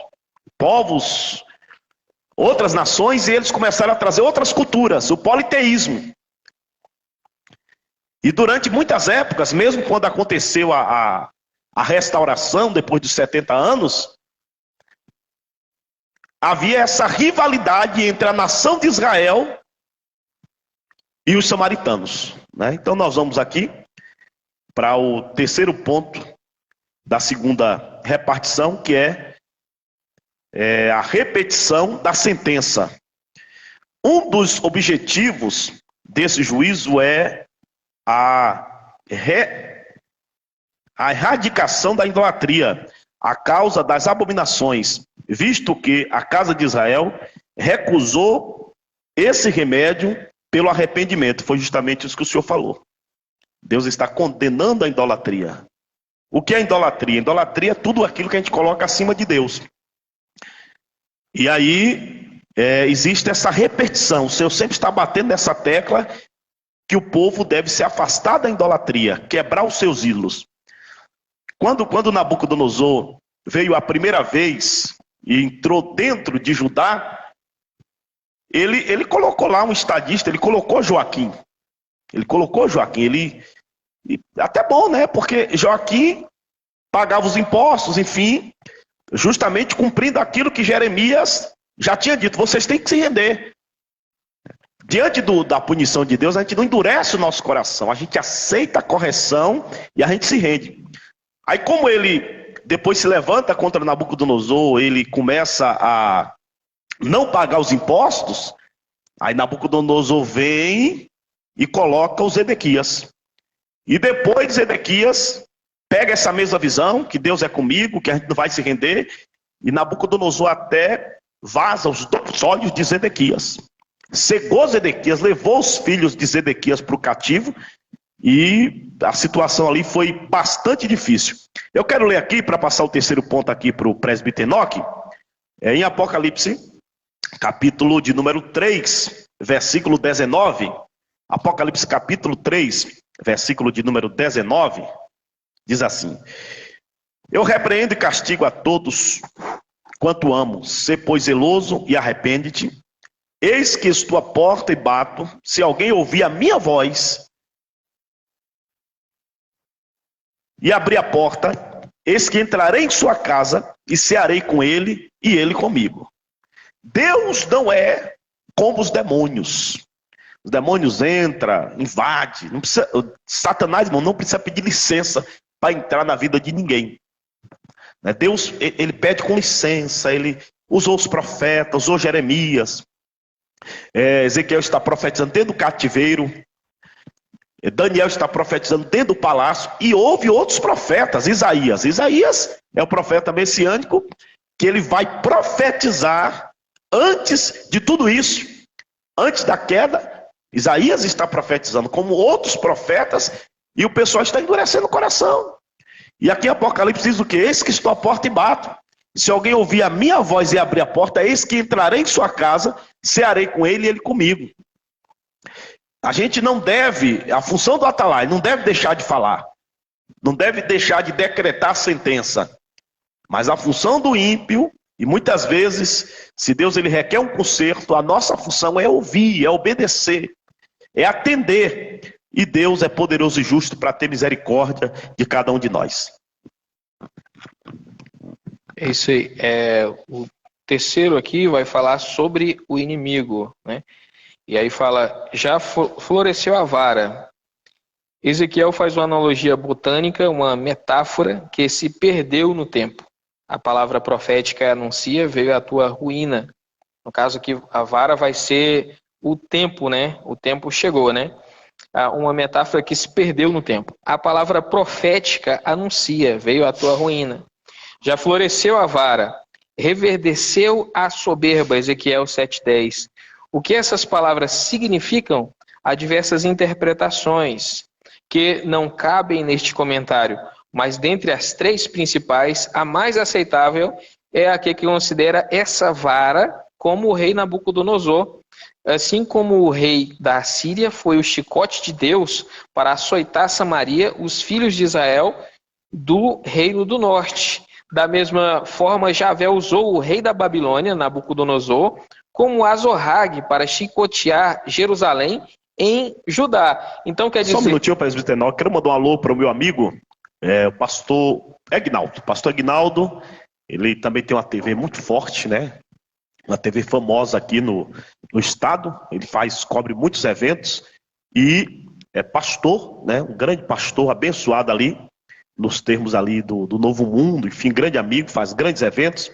outras nações, e eles começaram a trazer outras culturas, o politeísmo. E durante muitas épocas, mesmo quando aconteceu a restauração, depois dos 70 anos, havia essa rivalidade entre a nação de Israel e os samaritanos, né? Então nós vamos aqui para o terceiro ponto da segunda repartição, que é a repetição da sentença. Um dos objetivos desse juízo é a erradicação da idolatria, a causa das abominações, visto que a casa de Israel recusou esse remédio pelo arrependimento. Foi justamente isso que o senhor falou. Deus está condenando a idolatria. O que é idolatria? Idolatria é tudo aquilo que a gente coloca acima de Deus. E aí existe essa repetição. O Senhor sempre está batendo nessa tecla que o povo deve se afastar da idolatria, quebrar os seus ídolos. Quando Nabucodonosor veio a primeira vez e entrou dentro de Judá, ele colocou lá um estadista, ele colocou Joaquim. Até bom, né? Porque Joaquim pagava os impostos, enfim, justamente cumprindo aquilo que Jeremias já tinha dito: vocês têm que se render. diante da punição de Deus, a gente não endurece o nosso coração, a gente aceita a correção e a gente se rende. Aí como ele depois se levanta contra Nabucodonosor, ele começa a não pagar os impostos, aí Nabucodonosor vem e coloca os Zedequias. E depois Zedequias pega essa mesma visão, que Deus é comigo, que a gente não vai se render, e Nabucodonosor até vaza os olhos de Zedequias. Cegou Zedequias, levou os filhos de Zedequias para o cativo, e a situação ali foi bastante difícil. Eu quero ler aqui, para passar o terceiro ponto aqui para o presbítero Enoque, em Apocalipse, capítulo de número 3, versículo 19. Apocalipse capítulo 3, versículo de número 19, diz assim: eu repreendo e castigo a todos quanto amo, sê pois zeloso e arrepende-te. Eis que estou à porta e bato, se alguém ouvir a minha voz e abrir a porta, eis que entrarei em sua casa e cearei com ele e ele comigo. Deus não é como os demônios. Os demônios entram, invadem. Não precisa, Satanás, irmão, não precisa pedir licença para entrar na vida de ninguém. Deus, ele pede com licença, ele usou os profetas, usou Jeremias. Ezequiel está profetizando dentro do cativeiro. Daniel está profetizando dentro do palácio. E houve outros profetas. Isaías é o profeta messiânico que ele vai profetizar antes de tudo isso. Antes da queda, Isaías está profetizando como outros profetas e o pessoal está endurecendo o coração. E aqui em Apocalipse diz o quê? Eis que estou à porta e bato. Se alguém ouvir a minha voz e abrir a porta, eis que entrarei em sua casa, cearei com ele e ele comigo. A gente não deve, a função do Atalai, não deve deixar de falar. Não deve deixar de decretar a sentença. Mas a função do ímpio, e muitas vezes, se Deus ele requer um conserto, a nossa função é ouvir, é obedecer, é atender. E Deus é poderoso e justo para ter misericórdia de cada um de nós. É isso aí. O terceiro aqui vai falar sobre o inimigo, né? E aí fala, já floresceu a vara. Ezequiel faz uma analogia botânica, uma metáfora que se perdeu no tempo. A palavra profética anuncia, veio a tua ruína. No caso aqui, a vara vai ser o tempo, né? O tempo chegou, né? Uma metáfora que se perdeu no tempo. A palavra profética anuncia, veio a tua ruína. Já floresceu a vara, reverdeceu a soberba, Ezequiel 7,10. O que essas palavras significam? Há diversas interpretações que não cabem neste comentário, mas dentre as três principais, a mais aceitável é a que considera essa vara como o rei Nabucodonosor. Assim como o rei da Assíria foi o chicote de Deus para açoitar Samaria, os filhos de Israel do reino do norte. Da mesma forma, Javé usou o rei da Babilônia, Nabucodonosor, como Azorrague para chicotear Jerusalém em Judá. Então quer dizer... Só um minutinho, presbítero Enoque. Quero mandar um alô para o meu amigo, o pastor Aguinaldo. Pastor Aguinaldo, ele também tem uma TV muito forte, né? Uma TV famosa aqui no estado. Ele cobre muitos eventos e é pastor, né? Um grande pastor abençoado ali, nos termos ali do Novo Mundo, enfim, grande amigo, faz grandes eventos.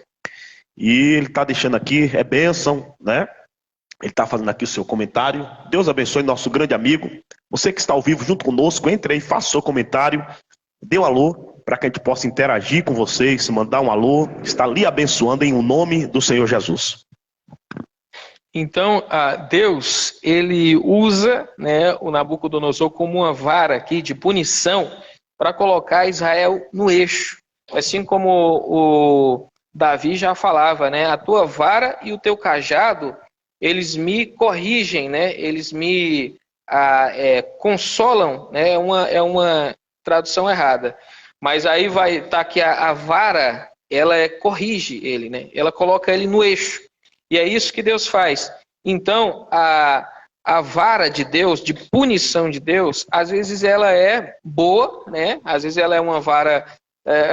E ele está deixando aqui, é bênção, né? Ele está fazendo aqui o seu comentário. Deus abençoe nosso grande amigo. Você que está ao vivo junto conosco, entre aí, faça o seu comentário, dê um alô, para que a gente possa interagir com vocês, mandar um alô, está lhe abençoando em nome do Senhor Jesus. Então, Deus, ele usa, né, o Nabucodonosor como uma vara aqui de punição para colocar Israel no eixo. Assim como o Davi já falava, né, a tua vara e o teu cajado, eles me corrigem, né, eles me consolam, né, é uma tradução errada. Mas aí vai estar que a vara, ela corrige ele, né, ela coloca ele no eixo. E é isso que Deus faz. Então, a vara de Deus, de punição de Deus, às vezes ela é boa, né? Às vezes ela é uma vara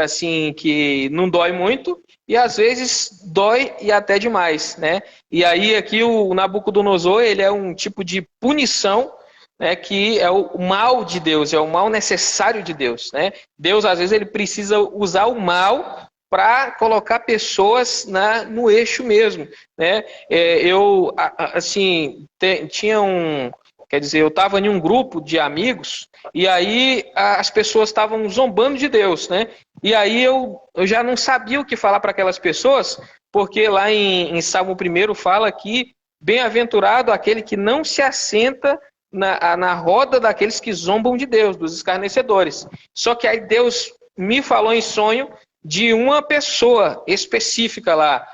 assim, que não dói muito, e às vezes dói e até demais, né? E aí aqui o Nabucodonosor, ele é um tipo de punição, né, que é o mal de Deus, é o mal necessário de Deus, né? Deus, às vezes, ele precisa usar o mal para colocar pessoas no eixo mesmo, né? Eu, assim, tinha um... Quer dizer, eu estava em um grupo de amigos e aí as pessoas estavam zombando de Deus, né? E aí eu já não sabia o que falar para aquelas pessoas, porque lá em Salmo 1 fala que bem-aventurado aquele que não se assenta na roda daqueles que zombam de Deus, dos escarnecedores. Só que aí Deus me falou em sonho de uma pessoa específica lá,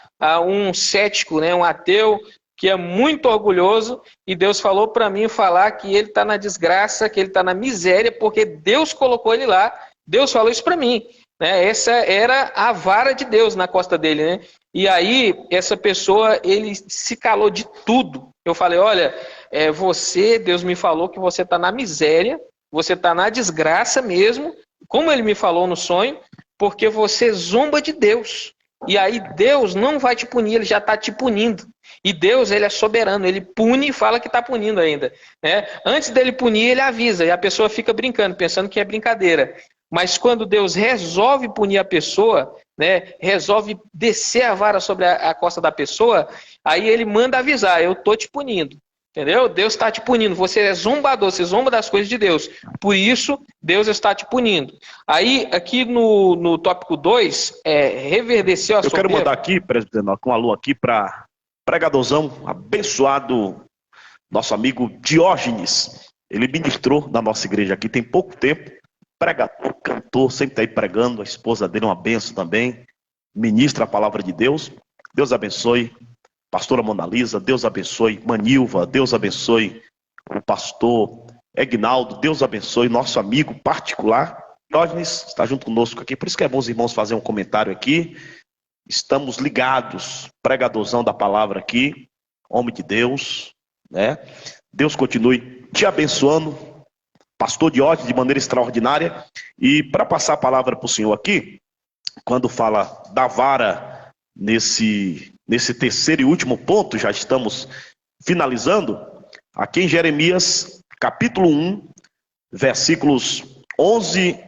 um cético, né, um ateu, que é muito orgulhoso, e Deus falou para mim falar que ele está na desgraça, que ele está na miséria, porque Deus colocou ele lá. Deus falou isso para mim, né? Essa era a vara de Deus na costa dele, né? E aí, essa pessoa, ele se calou de tudo. Eu falei, olha, Deus me falou que você está na miséria, você está na desgraça mesmo, como ele me falou no sonho, porque você zomba de Deus. E aí Deus não vai te punir, ele já está te punindo. E Deus, ele é soberano, ele pune e fala que está punindo ainda, né? Antes dele punir, ele avisa, e a pessoa fica brincando, pensando que é brincadeira. Mas quando Deus resolve punir a pessoa, né, resolve descer a vara sobre a costa da pessoa, aí ele manda avisar, eu estou te punindo. Entendeu? Deus está te punindo. Você é zombador, você zomba das coisas de Deus. Por isso, Deus está te punindo. Aí, aqui no tópico 2, reverdeceu a soberba. Eu quero mandar aqui, presidente, com um alô aqui para pregadorzão abençoado, nosso amigo Diógenes. Ele ministrou na nossa igreja aqui tem pouco tempo. Pregador, cantor, sempre está aí pregando. A esposa dele é uma benção também. Ministra a palavra de Deus. Deus abençoe. Pastora Mona Lisa, Deus abençoe. Manilva, Deus abençoe. O pastor Egnaldo, Deus abençoe. Nosso amigo particular, Diógenes, está junto conosco aqui. Por isso que é bom os irmãos fazer um comentário aqui. Estamos ligados. Pregadorzão da palavra aqui. Homem de Deus, né? Deus continue te abençoando. Pastor Diógenes, de maneira extraordinária. E para passar a palavra para o senhor aqui, quando fala da vara nesse terceiro e último ponto, já estamos finalizando, aqui em Jeremias, capítulo 1, versículos 11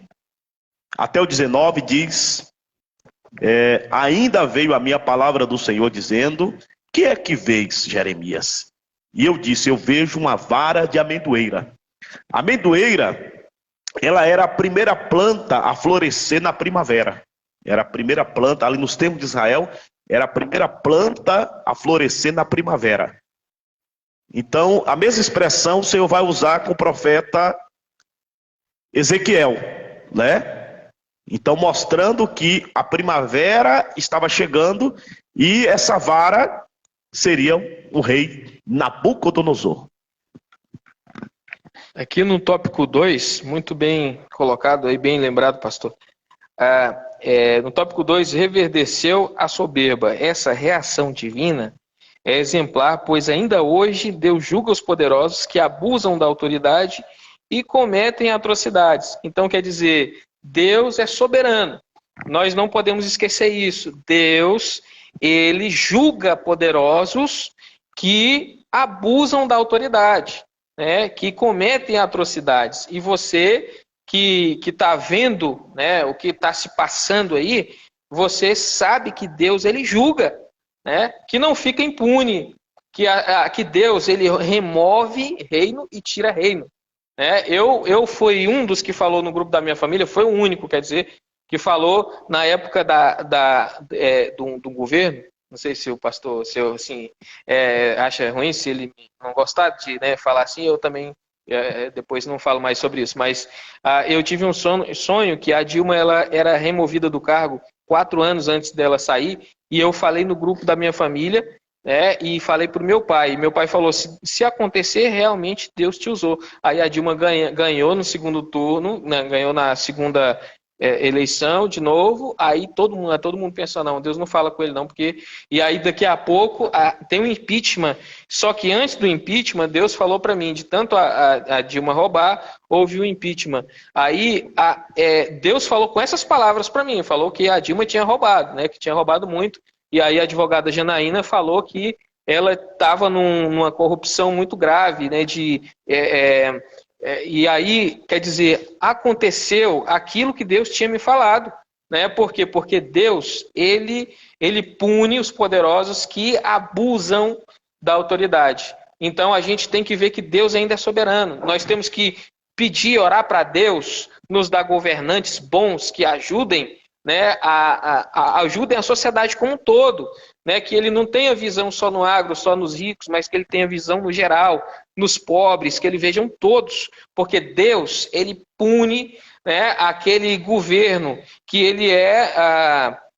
até o 19, diz, ainda veio a minha palavra do Senhor dizendo, que é que vês, Jeremias? E eu disse, eu vejo uma vara de amendoeira. A amendoeira, ela era a primeira planta a florescer na primavera. Era a primeira planta, ali nos tempos de Israel, era a primeira planta a florescer na primavera. Então, a mesma expressão o Senhor vai usar com o profeta Ezequiel, né? Então, mostrando que a primavera estava chegando e essa vara seria o rei Nabucodonosor. Aqui no tópico 2, muito bem colocado aí, bem lembrado, pastor. No tópico 2, reverdeceu a soberba. Essa reação divina é exemplar, pois ainda hoje Deus julga os poderosos que abusam da autoridade e cometem atrocidades. Então, quer dizer, Deus é soberano. Nós não podemos esquecer isso. Deus, ele julga poderosos que abusam da autoridade, né, que cometem atrocidades. E você que está vendo, né, o que está se passando aí, você sabe que Deus, ele julga, né, que não fica impune, que Deus, ele remove reino e tira reino. Né? Eu fui um dos que falou no grupo da minha família, foi o único, quer dizer, que falou na época do governo. Não sei se o pastor assim, acha ruim, se ele não gostar de, né, falar assim, eu também depois não falo mais sobre isso. Mas eu tive um sonho que a Dilma ela era removida do cargo 4 anos antes dela sair, e eu falei no grupo da minha família, né, e falei para o meu pai. Meu pai falou, se acontecer, realmente Deus te usou. Aí a Dilma ganhou no segundo turno, né, ganhou na segunda eleição de novo, aí todo mundo pensa, não, Deus não fala com ele não, porque... E aí daqui a pouco tem um impeachment, só que antes do impeachment, Deus falou para mim, de tanto a Dilma roubar, houve o impeachment. Aí Deus falou com essas palavras para mim, falou que a Dilma tinha roubado, né, que tinha roubado muito, e aí a advogada Janaína falou que ela estava numa corrupção muito grave, né, e aí, quer dizer, aconteceu aquilo que Deus tinha me falado, né? Por quê? Porque Deus, ele pune os poderosos que abusam da autoridade. Então, a gente tem que ver que Deus ainda é soberano. Nós temos que pedir, orar para Deus, nos dar governantes bons que ajudem, né? Ajudem a sociedade como um todo, né? Que ele não tenha visão só no agro, só nos ricos, mas que ele tenha visão no geral, nos pobres, que ele vejam todos, porque Deus, ele pune, né, aquele governo que ele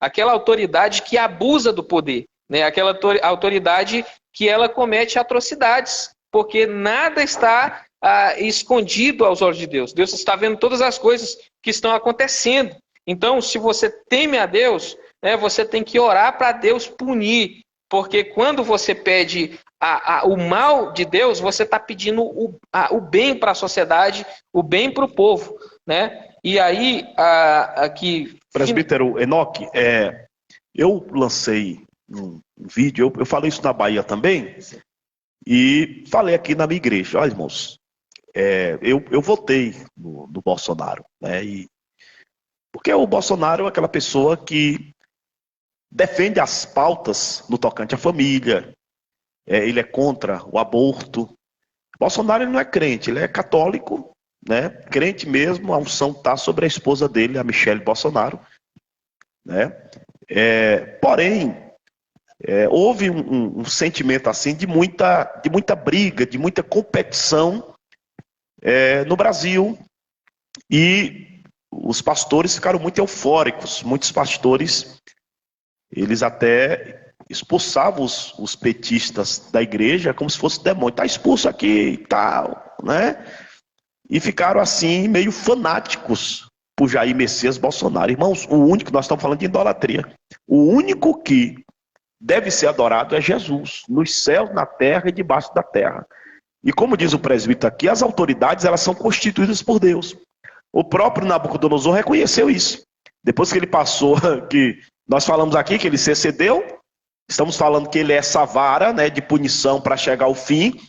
aquela autoridade que abusa do poder, né, aquela autoridade que ela comete atrocidades, porque nada está escondido aos olhos de Deus. Deus está vendo todas as coisas que estão acontecendo. Então, se você teme a Deus, né, você tem que orar para Deus punir, porque quando você pede o mal de Deus, você está pedindo o bem para a sociedade, o bem para o povo, né? E aí, aqui... Presbítero Enoque, eu lancei um vídeo, eu falei isso na Bahia também, e falei aqui na minha igreja, olha, irmãos, eu votei no Bolsonaro, né? Porque o Bolsonaro é aquela pessoa que defende as pautas no tocante à família, ele é contra o aborto. Bolsonaro ele não é crente, ele é católico, né? Crente mesmo, a unção está sobre a esposa dele, a Michele Bolsonaro, né? Porém, houve um sentimento assim de muita briga, de muita competição no Brasil, e os pastores ficaram muito eufóricos. Muitos pastores, eles até expulsavam os petistas da igreja como se fosse demônio. Está expulso aqui e tal, né? E ficaram assim meio fanáticos por Jair Messias Bolsonaro. Irmãos, o único, nós estamos falando de idolatria, o único que deve ser adorado é Jesus, nos céus, na terra e debaixo da terra. E como diz o presbítero aqui, as autoridades, elas são constituídas por Deus. O próprio Nabucodonosor reconheceu isso. Depois que ele passou, que nós falamos aqui que ele se excedeu, estamos falando que ele é essa vara, né, de punição para chegar ao fim,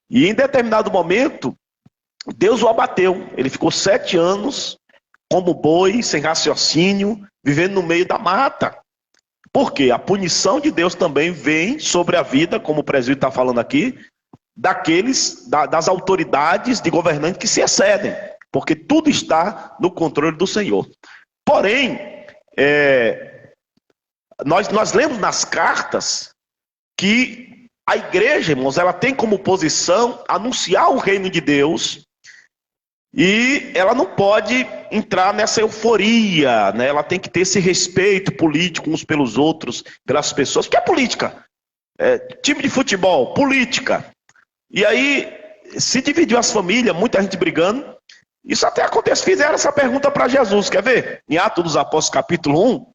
e em determinado momento, Deus o abateu. Ele ficou 7 anos como boi, sem raciocínio, vivendo no meio da mata. Por quê? A punição de Deus também vem sobre a vida, como o presbítero está falando aqui, das autoridades de governantes que se excedem, porque tudo está no controle do Senhor. Porém, nós lemos nas cartas que a igreja, irmãos, ela tem como posição anunciar o reino de Deus, e ela não pode entrar nessa euforia, né? Ela tem que ter esse respeito político uns pelos outros, pelas pessoas. O que é política? Time de futebol, política. E aí se dividiu as famílias, muita gente brigando. Isso até acontece, fizeram essa pergunta para Jesus, quer ver? Em Atos dos Apóstolos capítulo 1,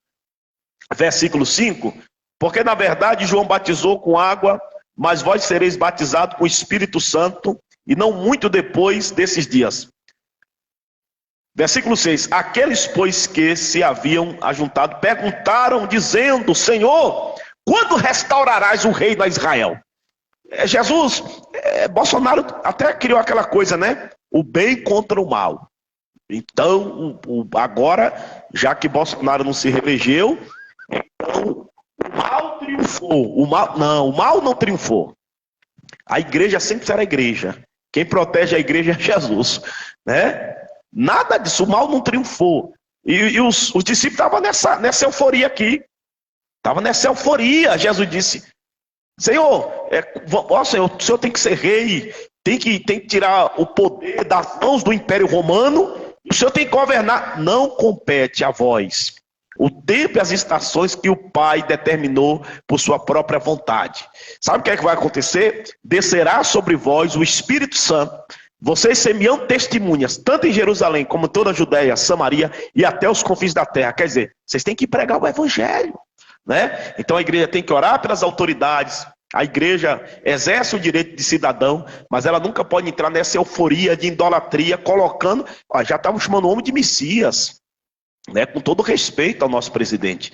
versículo 5, porque na verdade João batizou com água, mas vós sereis batizados com o Espírito Santo, e não muito depois desses dias. Versículo 6, aqueles, pois, que se haviam ajuntado, perguntaram, dizendo, Senhor, quando restaurarás o reino a Israel? Jesus, Bolsonaro até criou aquela coisa, né? O bem contra o mal. Então, agora, já que Bolsonaro não se reelegeu, então o mal triunfou. O mal não triunfou. A igreja sempre será a igreja. Quem protege a igreja é Jesus, né? Nada disso, o mal não triunfou. E os discípulos estavam nessa euforia aqui. Estavam nessa euforia. Jesus disse, Senhor, Senhor, o Senhor tem que ser rei, tem que tirar o poder das mãos do Império Romano, o Senhor tem que governar. Não compete a vós o tempo e as estações que o Pai determinou por sua própria vontade. Sabe o que é que vai acontecer? Descerá sobre vós o Espírito Santo, Vocês semeando testemunhas, tanto em Jerusalém como em toda a Judéia, Samaria e até os confins da terra. Quer dizer, vocês têm que pregar o evangelho, né? Então a igreja tem que orar pelas autoridades. A igreja exerce o direito de cidadão, mas ela nunca pode entrar nessa euforia de idolatria, colocando... já estavam chamando o homem de Messias, né? Com todo respeito ao nosso presidente.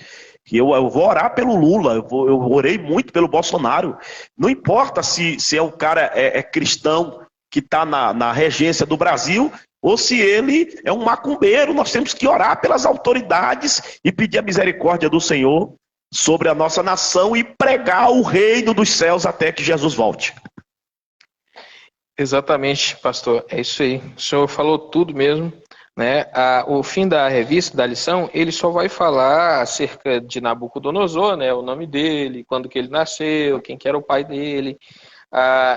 E eu vou orar pelo Lula, eu orei muito pelo Bolsonaro. Não importa se o cara é cristão, que está na regência do Brasil, ou se ele é um macumbeiro. Nós temos que orar pelas autoridades e pedir a misericórdia do Senhor sobre a nossa nação e pregar o reino dos céus até que Jesus volte. Exatamente, pastor, é isso aí. O senhor falou tudo mesmo, né? O fim da revista, da lição, ele só vai falar acerca de Nabucodonosor, né? O nome dele, quando que ele nasceu, quem que era o pai dele.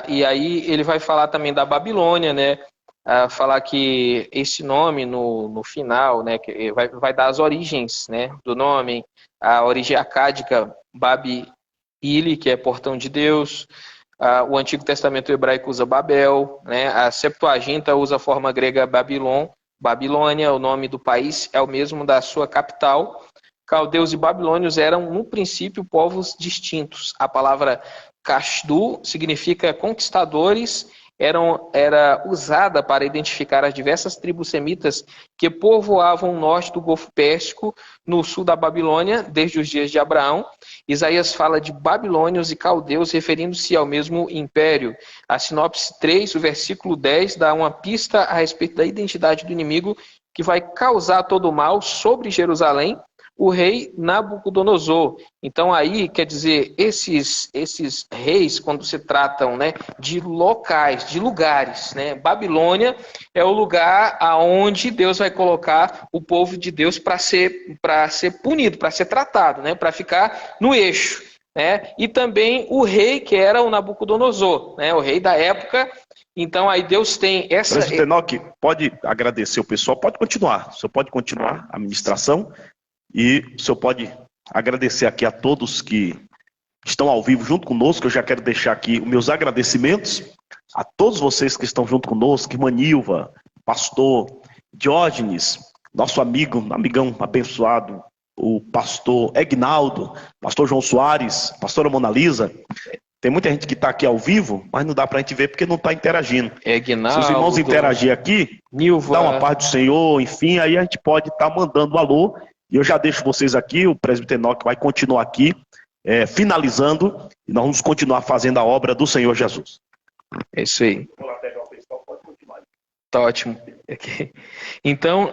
E aí ele vai falar também da Babilônia, né? Falar que esse nome no final, né? Que vai dar as origens, né? Do nome, a origem acádica, Babi-Ili, que é portão de Deus. O Antigo Testamento hebraico usa Babel, né? A Septuaginta usa a forma grega Babilônia. O nome do país é o mesmo da sua capital. Caldeus e babilônios eram, no princípio, povos distintos. A palavra Kasdu significa conquistadores, era usada para identificar as diversas tribos semitas que povoavam o norte do Golfo Pérsico, no sul da Babilônia, desde os dias de Abraão. Isaías fala de babilônios e caldeus, referindo-se ao mesmo império. A sinopse 3, o versículo 10, dá uma pista a respeito da identidade do inimigo que vai causar todo o mal sobre Jerusalém, o rei Nabucodonosor. Então aí, quer dizer, esses reis, quando se tratam, né, de locais, de lugares, né, Babilônia é o lugar aonde Deus vai colocar o povo de Deus para ser punido, para ser tratado, né, para ficar no eixo, né? E também o rei que era o Nabucodonosor, né, o rei da época. Então aí Deus tem essa... Presidente Enoque, pode agradecer o pessoal, pode continuar, o senhor pode continuar a ministração. E o senhor pode agradecer aqui a todos que estão ao vivo junto conosco. Eu já quero deixar aqui os meus agradecimentos a todos vocês que estão junto conosco, irmã Nilva, pastor Diógenes, nosso amigão abençoado, o pastor Egnaldo, pastor João Soares, pastora Mona Lisa. Tem muita gente que está aqui ao vivo, mas não dá para a gente ver porque não está interagindo. Egnaldo, se os irmãos interagir aqui, Nilva, dá uma paz do Senhor, enfim, aí a gente pode estar mandando alô. E eu já deixo vocês aqui, o presbítero Enoque vai continuar aqui, finalizando, e nós vamos continuar fazendo a obra do Senhor Jesus. É isso aí. Tá ótimo. Então,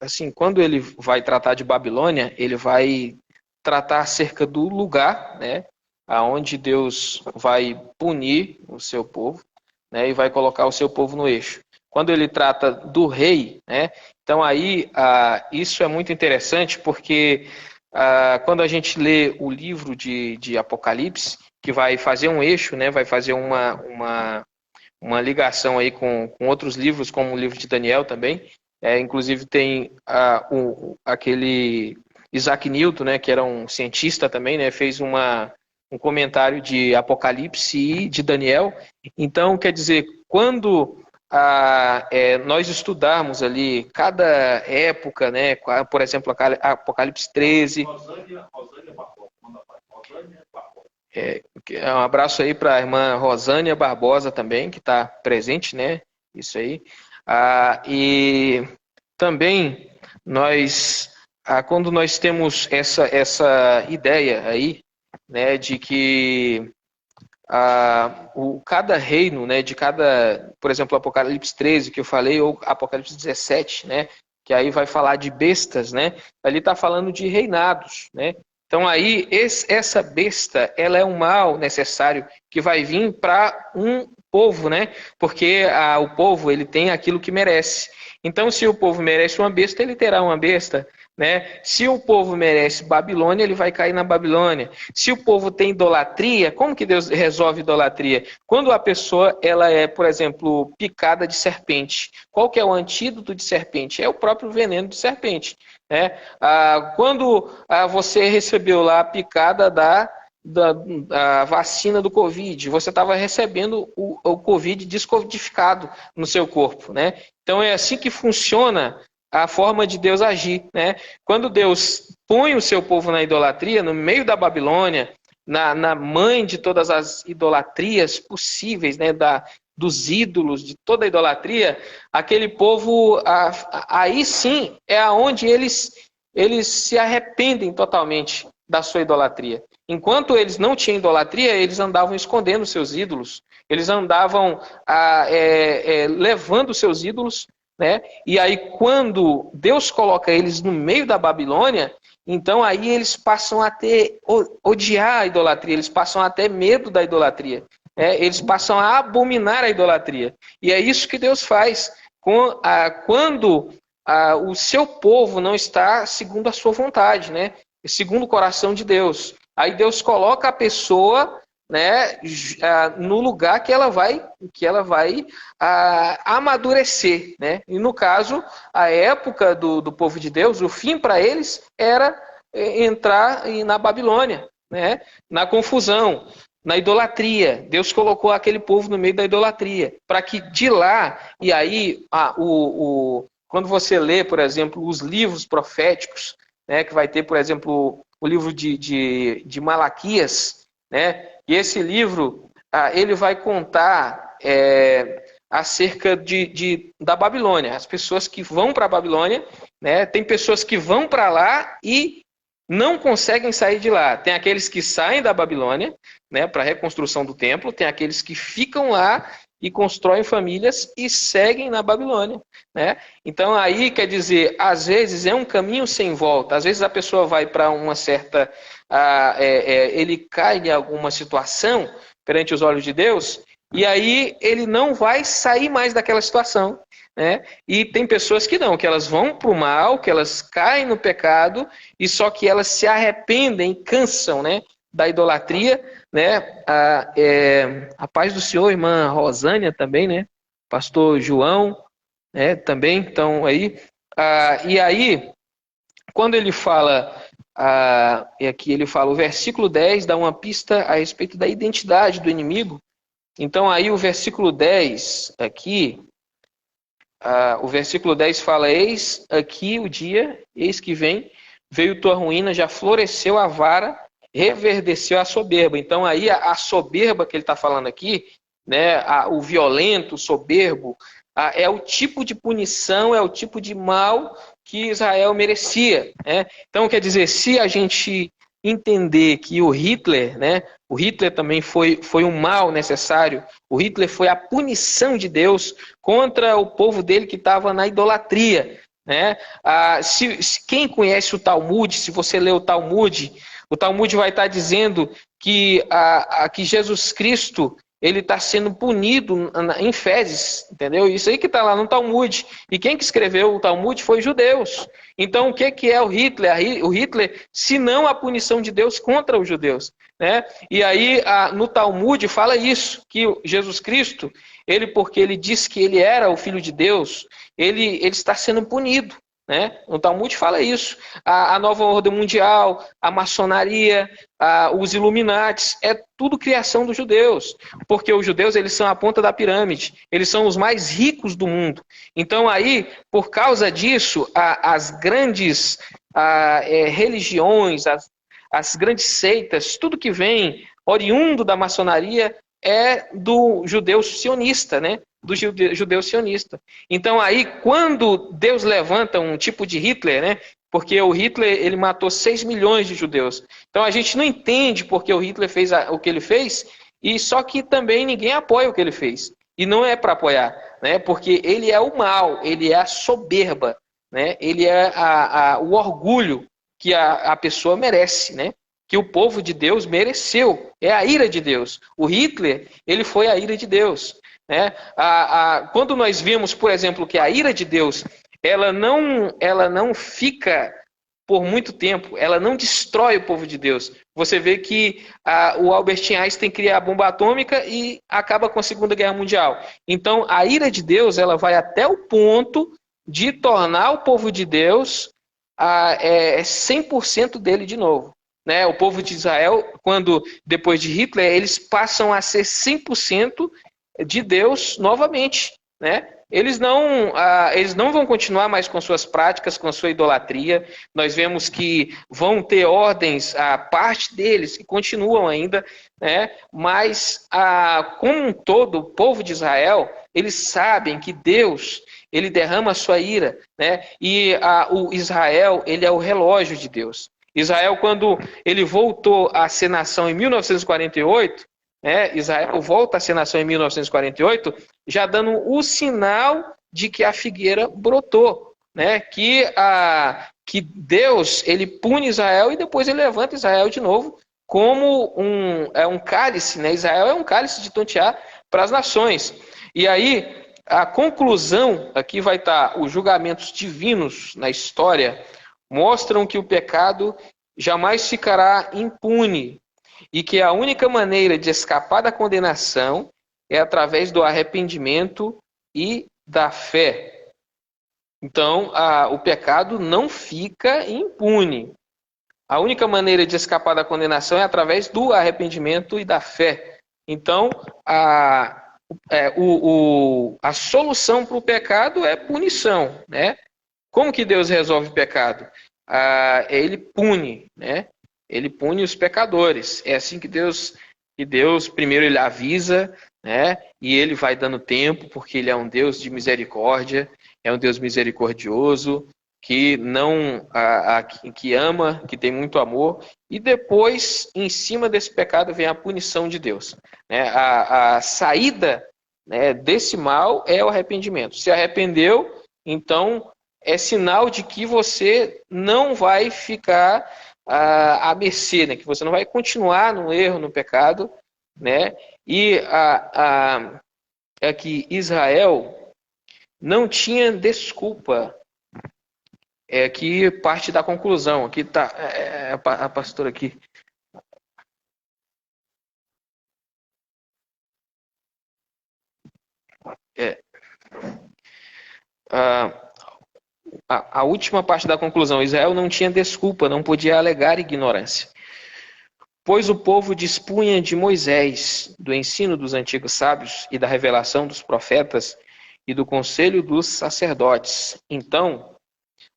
assim, quando ele vai tratar de Babilônia, ele vai tratar acerca do lugar, né, aonde Deus vai punir o seu povo, né, e vai colocar o seu povo no eixo. Quando ele trata do rei, né, então aí isso é muito interessante porque quando a gente lê o livro de Apocalipse, que vai fazer um eixo, né, vai fazer uma ligação aí com outros livros, como o livro de Daniel também, inclusive tem aquele Isaac Newton, né, que era um cientista também, né, fez um comentário de Apocalipse e de Daniel. Então, quer dizer, quando nós estudarmos ali cada época, né? Por exemplo, Apocalipse 13. Um abraço aí para a irmã Rosânia Barbosa também, que está presente, né? Isso aí. E também quando nós temos essa ideia aí, né, de que cada reino, né, por exemplo, Apocalipse 13, que eu falei, ou Apocalipse 17, né, que aí vai falar de bestas, né, ali está falando de reinados, né. Então aí, essa besta, ela é um mal necessário que vai vir para um povo, né, porque o povo, ele tem aquilo que merece. Então, se o povo merece uma besta, ele terá uma besta, né? Se o povo merece Babilônia, ele vai cair na Babilônia. Se o povo tem idolatria, como que Deus resolve idolatria? Quando a pessoa ela é, por exemplo, picada de serpente. Qual que é o antídoto de serpente? É o próprio veneno de serpente, né? Quando você recebeu lá a picada da vacina do Covid, você estava recebendo o Covid descodificado no seu corpo, né? Então é assim que funciona a forma de Deus agir, né? Quando Deus põe o seu povo na idolatria, no meio da Babilônia, na mãe de todas as idolatrias possíveis, né? Dos ídolos, de toda a idolatria, aquele povo, aí sim é aonde eles se arrependem totalmente da sua idolatria. Enquanto eles não tinham idolatria, eles andavam escondendo seus ídolos, eles andavam levando seus ídolos, né? E aí quando Deus coloca eles no meio da Babilônia, então aí eles passam a odiar a idolatria, eles passam a ter medo da idolatria. Eles passam a abominar a idolatria. E é isso que Deus faz quando o seu povo não está segundo a sua vontade, né? Segundo o coração de Deus. Aí Deus coloca a pessoa, né, no lugar que ela vai amadurecer, né? E no caso, a época do povo de Deus, o fim para eles era entrar na Babilônia, né? Na confusão, na idolatria. Deus colocou aquele povo no meio da idolatria, para que de lá, e aí quando você lê, por exemplo, os livros proféticos, né, que vai ter, por exemplo, o livro de Malaquias, né, e esse livro ele vai contar acerca da Babilônia, as pessoas que vão para a Babilônia, né, tem pessoas que vão para lá e não conseguem sair de lá. Tem aqueles que saem da Babilônia, né, para a reconstrução do templo, tem aqueles que ficam lá e constroem famílias e seguem na Babilônia, né? Então aí, quer dizer, às vezes é um caminho sem volta, às vezes a pessoa vai para uma certa... ele cai em alguma situação perante os olhos de Deus, e aí ele não vai sair mais daquela situação, né? E tem pessoas que não, que elas vão para o mal, que elas caem no pecado, e só que elas se arrependem, cansam, né, da idolatria, né? A paz do Senhor, irmã Rosânia também, né? Pastor João, né? Também, então aí. E aí, quando ele fala, aqui ele fala, o versículo 10 dá uma pista a respeito da identidade do inimigo. Então aí o versículo 10 aqui, o versículo 10 fala, eis aqui o dia, eis que vem, veio tua ruína, já floresceu a vara, reverdeceu a soberba. Então aí a soberba que ele está falando aqui, né, o violento, o soberbo, é o tipo de punição, é o tipo de mal que Israel merecia, né? Então quer dizer, se a gente entender que o Hitler, né, o Hitler também foi um mal necessário, o Hitler foi a punição de Deus contra o povo dele que estava na idolatria, né? Quem conhece o Talmud, se você lê o Talmud vai estar dizendo que Jesus Cristo ele está sendo punido em fezes, entendeu? Isso aí que está lá no Talmud. E quem que escreveu o Talmud foi os judeus. Então, o que é o Hitler? O Hitler, se não a punição de Deus contra os judeus, né? E aí, no Talmud fala isso, que Jesus Cristo, porque ele disse que ele era o Filho de Deus, ele está sendo punido. Né? O Talmud fala isso. A nova ordem mundial, a maçonaria, os Illuminates, é tudo criação dos judeus. Porque os judeus eles são a ponta da pirâmide. Eles são os mais ricos do mundo. Então aí, por causa disso, as grandes religiões, as grandes seitas, tudo que vem oriundo da maçonaria é do judeu sionista, né? Do judeu sionista. Então aí, quando Deus levanta um tipo de Hitler, né? Porque o Hitler ele matou 6 milhões de judeus. Então a gente não entende porque o Hitler fez o que ele fez, e só que também ninguém apoia o que ele fez. E não é para apoiar, né? Porque ele é o mal, ele é a soberba, né? Ele é o orgulho que a pessoa merece, né? Que o povo de Deus mereceu. É a ira de Deus. O Hitler, ele foi a ira de Deus. Né? Quando nós vemos, por exemplo, que a ira de Deus ela não fica por muito tempo, ela não destrói o povo de Deus. Você vê que o Albert Einstein cria a bomba atômica e acaba com a Segunda Guerra Mundial. Então, a ira de Deus ela vai até o ponto de tornar o povo de Deus 100% dele de novo. né, o povo de Israel, quando depois de Hitler, eles passam a ser 100% de Deus novamente, né? Eles não vão continuar mais com suas práticas, com a sua idolatria. Nós vemos que vão ter ordens, a parte deles que continuam ainda, né? Mas como um todo, o povo de Israel, eles sabem que Deus, ele derrama a sua ira, né? E o Israel, ele é o relógio de Deus. Israel, quando ele voltou a ser nação em 1948, né? Israel volta a ser nação em 1948, já dando o sinal de que a figueira brotou, né? Que Deus, ele pune Israel e depois ele levanta Israel de novo como um cálice, né? Israel é um cálice de tontear para as nações. E aí, a conclusão, aqui vai estar os julgamentos divinos na história, mostram que o pecado jamais ficará impune e que a única maneira de escapar da condenação é através do arrependimento e da fé. Então, o pecado não fica impune. A única maneira de escapar da condenação é através do arrependimento e da fé. Então, a solução para o pecado é punição, né? Como que Deus resolve o pecado? Ele pune, né? Ele pune os pecadores. É assim que Deus primeiro ele avisa, né? E ele vai dando tempo, porque ele é um Deus de misericórdia, é um Deus misericordioso, que não que ama, que tem muito amor. E depois, em cima desse pecado, vem a punição de Deus, né? A saída, né, desse mal é o arrependimento. Se arrependeu, então é sinal de que você não vai ficar à mercê, né? Que você não vai continuar no erro, no pecado, né? E é que Israel não tinha desculpa. É que parte da conclusão. Aqui está a pastora aqui. A última parte da conclusão. Israel não tinha desculpa, não podia alegar ignorância. Pois o povo dispunha de Moisés, do ensino dos antigos sábios e da revelação dos profetas e do conselho dos sacerdotes. Então,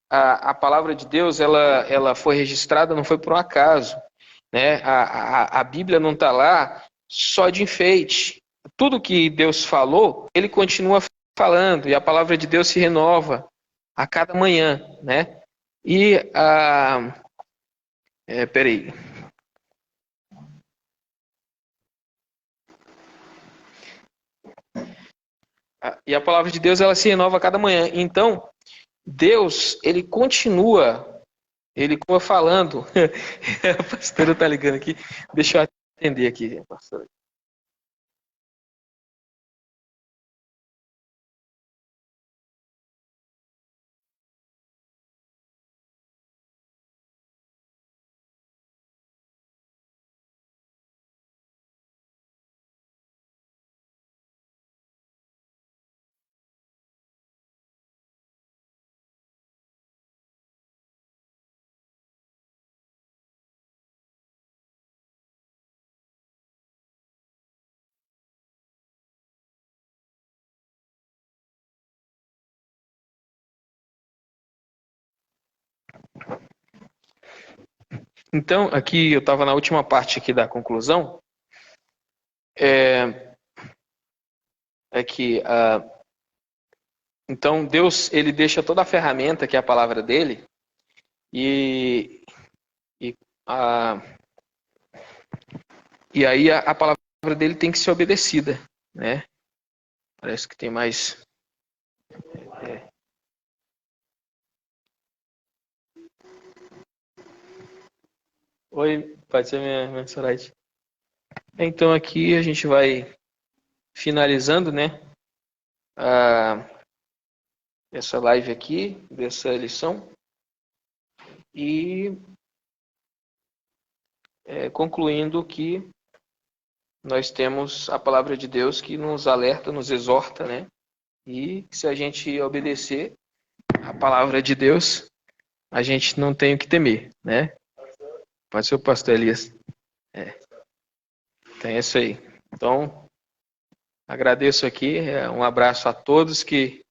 a palavra de Deus ela foi registrada, não foi por um acaso, né? A Bíblia não está lá só de enfeite. Tudo que Deus falou, ele continua falando, e a palavra de Deus se renova a cada manhã, né? E peraí. E a palavra de Deus ela se renova a cada manhã. Então, Deus, ele continua falando. A pastora tá ligando aqui. Deixa eu atender aqui, pastora. Então, aqui eu estava na última parte aqui da conclusão. Então Deus ele deixa toda a ferramenta que é a palavra dele e aí a palavra dele tem que ser obedecida, né? Parece que tem mais. Oi, pode ser minha slide. Então aqui a gente vai finalizando, né? Essa live aqui, dessa lição. E concluindo que nós temos a palavra de Deus que nos alerta, nos exorta, né? E se a gente obedecer a palavra de Deus, a gente não tem o que temer, né? Pode ser o pastor Elias. Então é isso aí. Então, agradeço aqui. Um abraço a todos que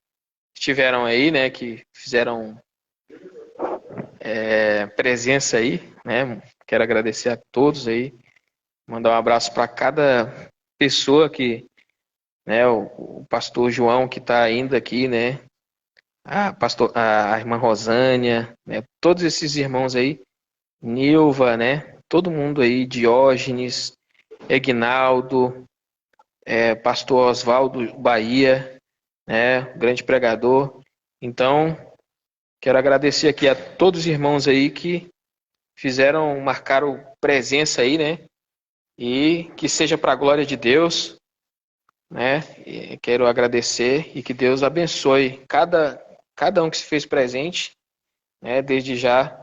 estiveram aí, né? Que fizeram presença aí, né? Quero agradecer a todos aí. Mandar um abraço para cada pessoa que, né? O pastor João que está ainda aqui, né? A irmã Rosânia, né? Todos esses irmãos aí, Nilva, né? Todo mundo aí, Diógenes, Egnaldo, pastor Oswaldo Bahia, né? Grande pregador. Então, quero agradecer aqui a todos os irmãos aí que marcaram presença aí, né? E que seja para a glória de Deus, né? E quero agradecer e que Deus abençoe cada um que se fez presente, né? Desde já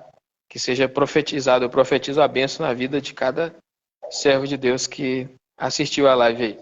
que seja profetizado. Eu profetizo a bênção na vida de cada servo de Deus que assistiu a live aí.